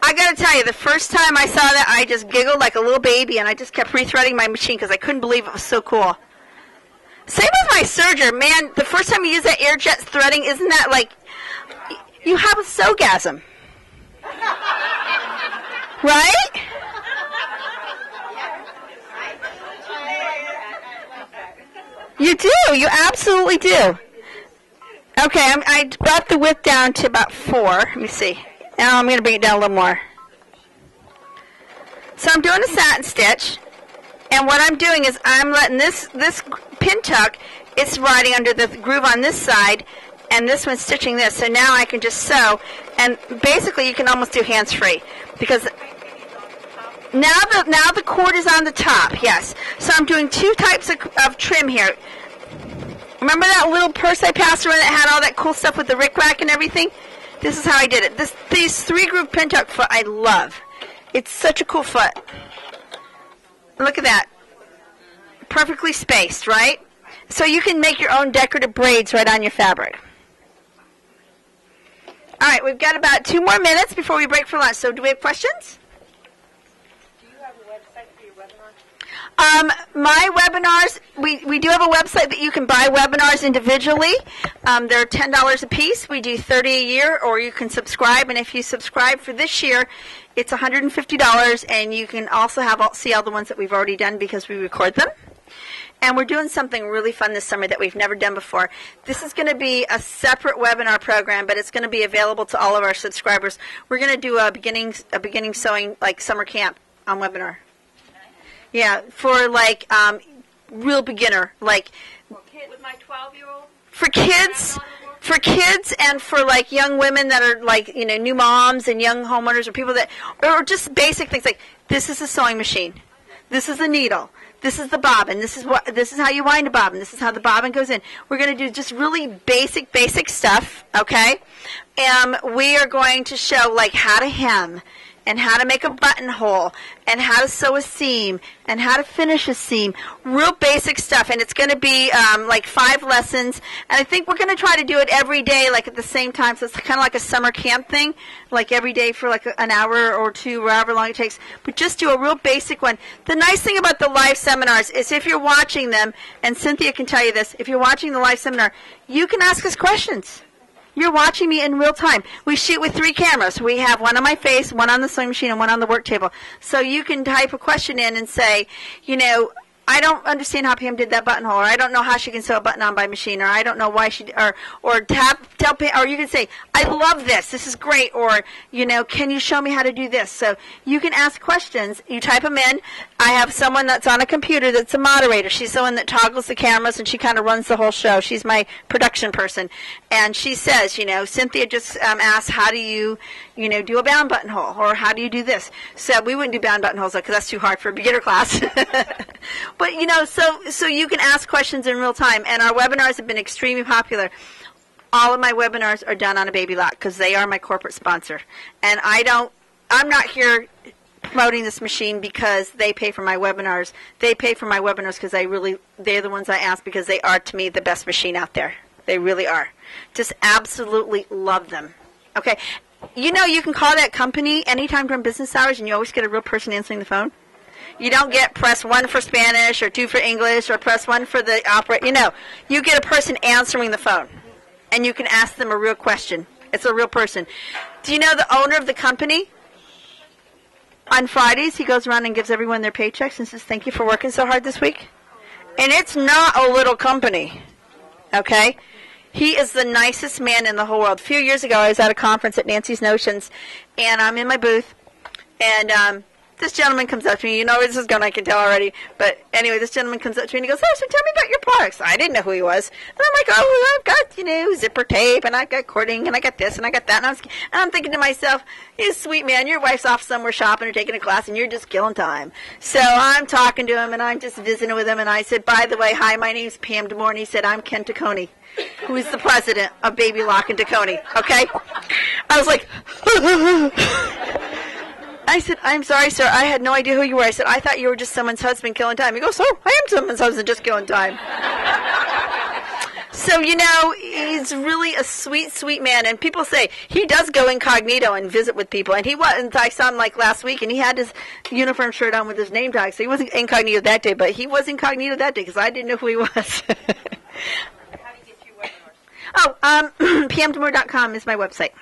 I got to tell you, the first time I saw that, I just giggled like a little baby, and I just kept rethreading my machine because I couldn't believe it was so cool. Same with my serger. Man, the first time you use that air jet threading, isn't that like, you have a sogasm. Right? You do. You absolutely do. Okay, I brought the width down to about 4. Let me see. Now I'm going to bring it down a little more. So I'm doing a satin stitch, and what I'm doing is I'm letting this pin tuck, it's riding under the groove on this side, and this one's stitching this. So now I can just sew, and basically you can almost do hands-free because now the cord is on the top. Yes. So I'm doing 2 types of trim here. Remember that little purse I passed around that had all that cool stuff with the rickrack and everything? This is how I did it. These 3-groove Pintuck foot I love. It's such a cool foot. Look at that. Perfectly spaced, right? So you can make your own decorative braids right on your fabric. All right, we've got about 2 more minutes before we break for lunch. So do we have questions? My webinars, we do have a website that you can buy webinars individually. They're $10 a piece. We do 30 a year, or you can subscribe. And if you subscribe for this year, it's $150, and you can also see all the ones that we've already done because we record them. And we're doing something really fun this summer that we've never done before. This is going to be a separate webinar program, but it's going to be available to all of our subscribers. We're going to do a beginning sewing like summer camp on webinar. Yeah, for like real beginner, like With my 12-year-old? For kids and for like young women that are like, new moms and young homeowners or people that, or just basic things like, this is a sewing machine. This is a needle. This is the bobbin. This is how you wind a bobbin. This is how the bobbin goes in. We're going to do just really basic stuff, okay? We are going to show like how to hem and how to make a buttonhole and how to sew a seam and how to finish a seam. Real basic stuff. And it's going to be like 5 lessons. And I think we're going to try to do it every day, like at the same time. So it's kind of like a summer camp thing, like every day for like an hour or 2, however long it takes. But just do a real basic one. The nice thing about the live seminars is if you're watching them, and Cynthia can tell you this, if you're watching the live seminar, you can ask us questions. You're watching me in real time. We shoot with 3 cameras. We have one on my face, one on the sewing machine, and one on the work table. So you can type a question in and say, I don't understand how Pam did that buttonhole, or I don't know how she can sew a button on by machine, or I don't know why she, or tell Pam, or you can say, I love this. This is great, or can you show me how to do this? So you can ask questions. You type them in. I have someone that's on a computer that's a moderator. She's the one that toggles the cameras, and she kind of runs the whole show. She's my production person, and she says, Cynthia just asked, how do you, do a bound buttonhole, or how do you do this? So we wouldn't do bound buttonholes because that's too hard for a beginner class. But, so you can ask questions in real time, and our webinars have been extremely popular. All of my webinars are done on a Baby Lock because they are my corporate sponsor. And I'm not here promoting this machine because they pay for my webinars. They pay for my webinars because they're the ones I ask because they are, to me, the best machine out there. They really are. Just absolutely love them. Okay. You can call that company anytime during business hours, and you always get a real person answering the phone. You don't get press 1 for Spanish or 2 for English or press 1 for the opera. You get a person answering the phone, and you can ask them a real question. It's a real person. Do you know the owner of the company? On Fridays, he goes around and gives everyone their paychecks and says, thank you for working so hard this week. And it's not a little company, okay? He is the nicest man in the whole world. A few years ago, I was at a conference at Nancy's Notions, and I'm in my booth, and this gentleman comes up to me. Where this is going, I can tell already. But anyway, this gentleman comes up to me and he goes, oh, so tell me about your products. I didn't know who he was. And I'm like, oh, I've got, zipper tape, and I've got cording, and I got this, and I got that. And I'm thinking to myself, you sweet man, your wife's off somewhere shopping or taking a class, and you're just killing time. So I'm talking to him, and I'm just visiting with him. And I said, by the way, hi, my name's Pam Damour. And he said, I'm Ken Taccone, who is the president of Baby Lock and Taccone. Okay? I was like, I said, I'm sorry, sir. I had no idea who you were. I said, I thought you were just someone's husband killing time. He goes, oh, I am someone's husband just killing time. So, he's really a sweet, sweet man. And people say he does go incognito and visit with people. And he was, and I saw him last week, and he had his uniform shirt on with his name tag. So he wasn't incognito that day, but he was incognito that day because I didn't know who he was. How do you get your webinars? PamDamour.com is my website.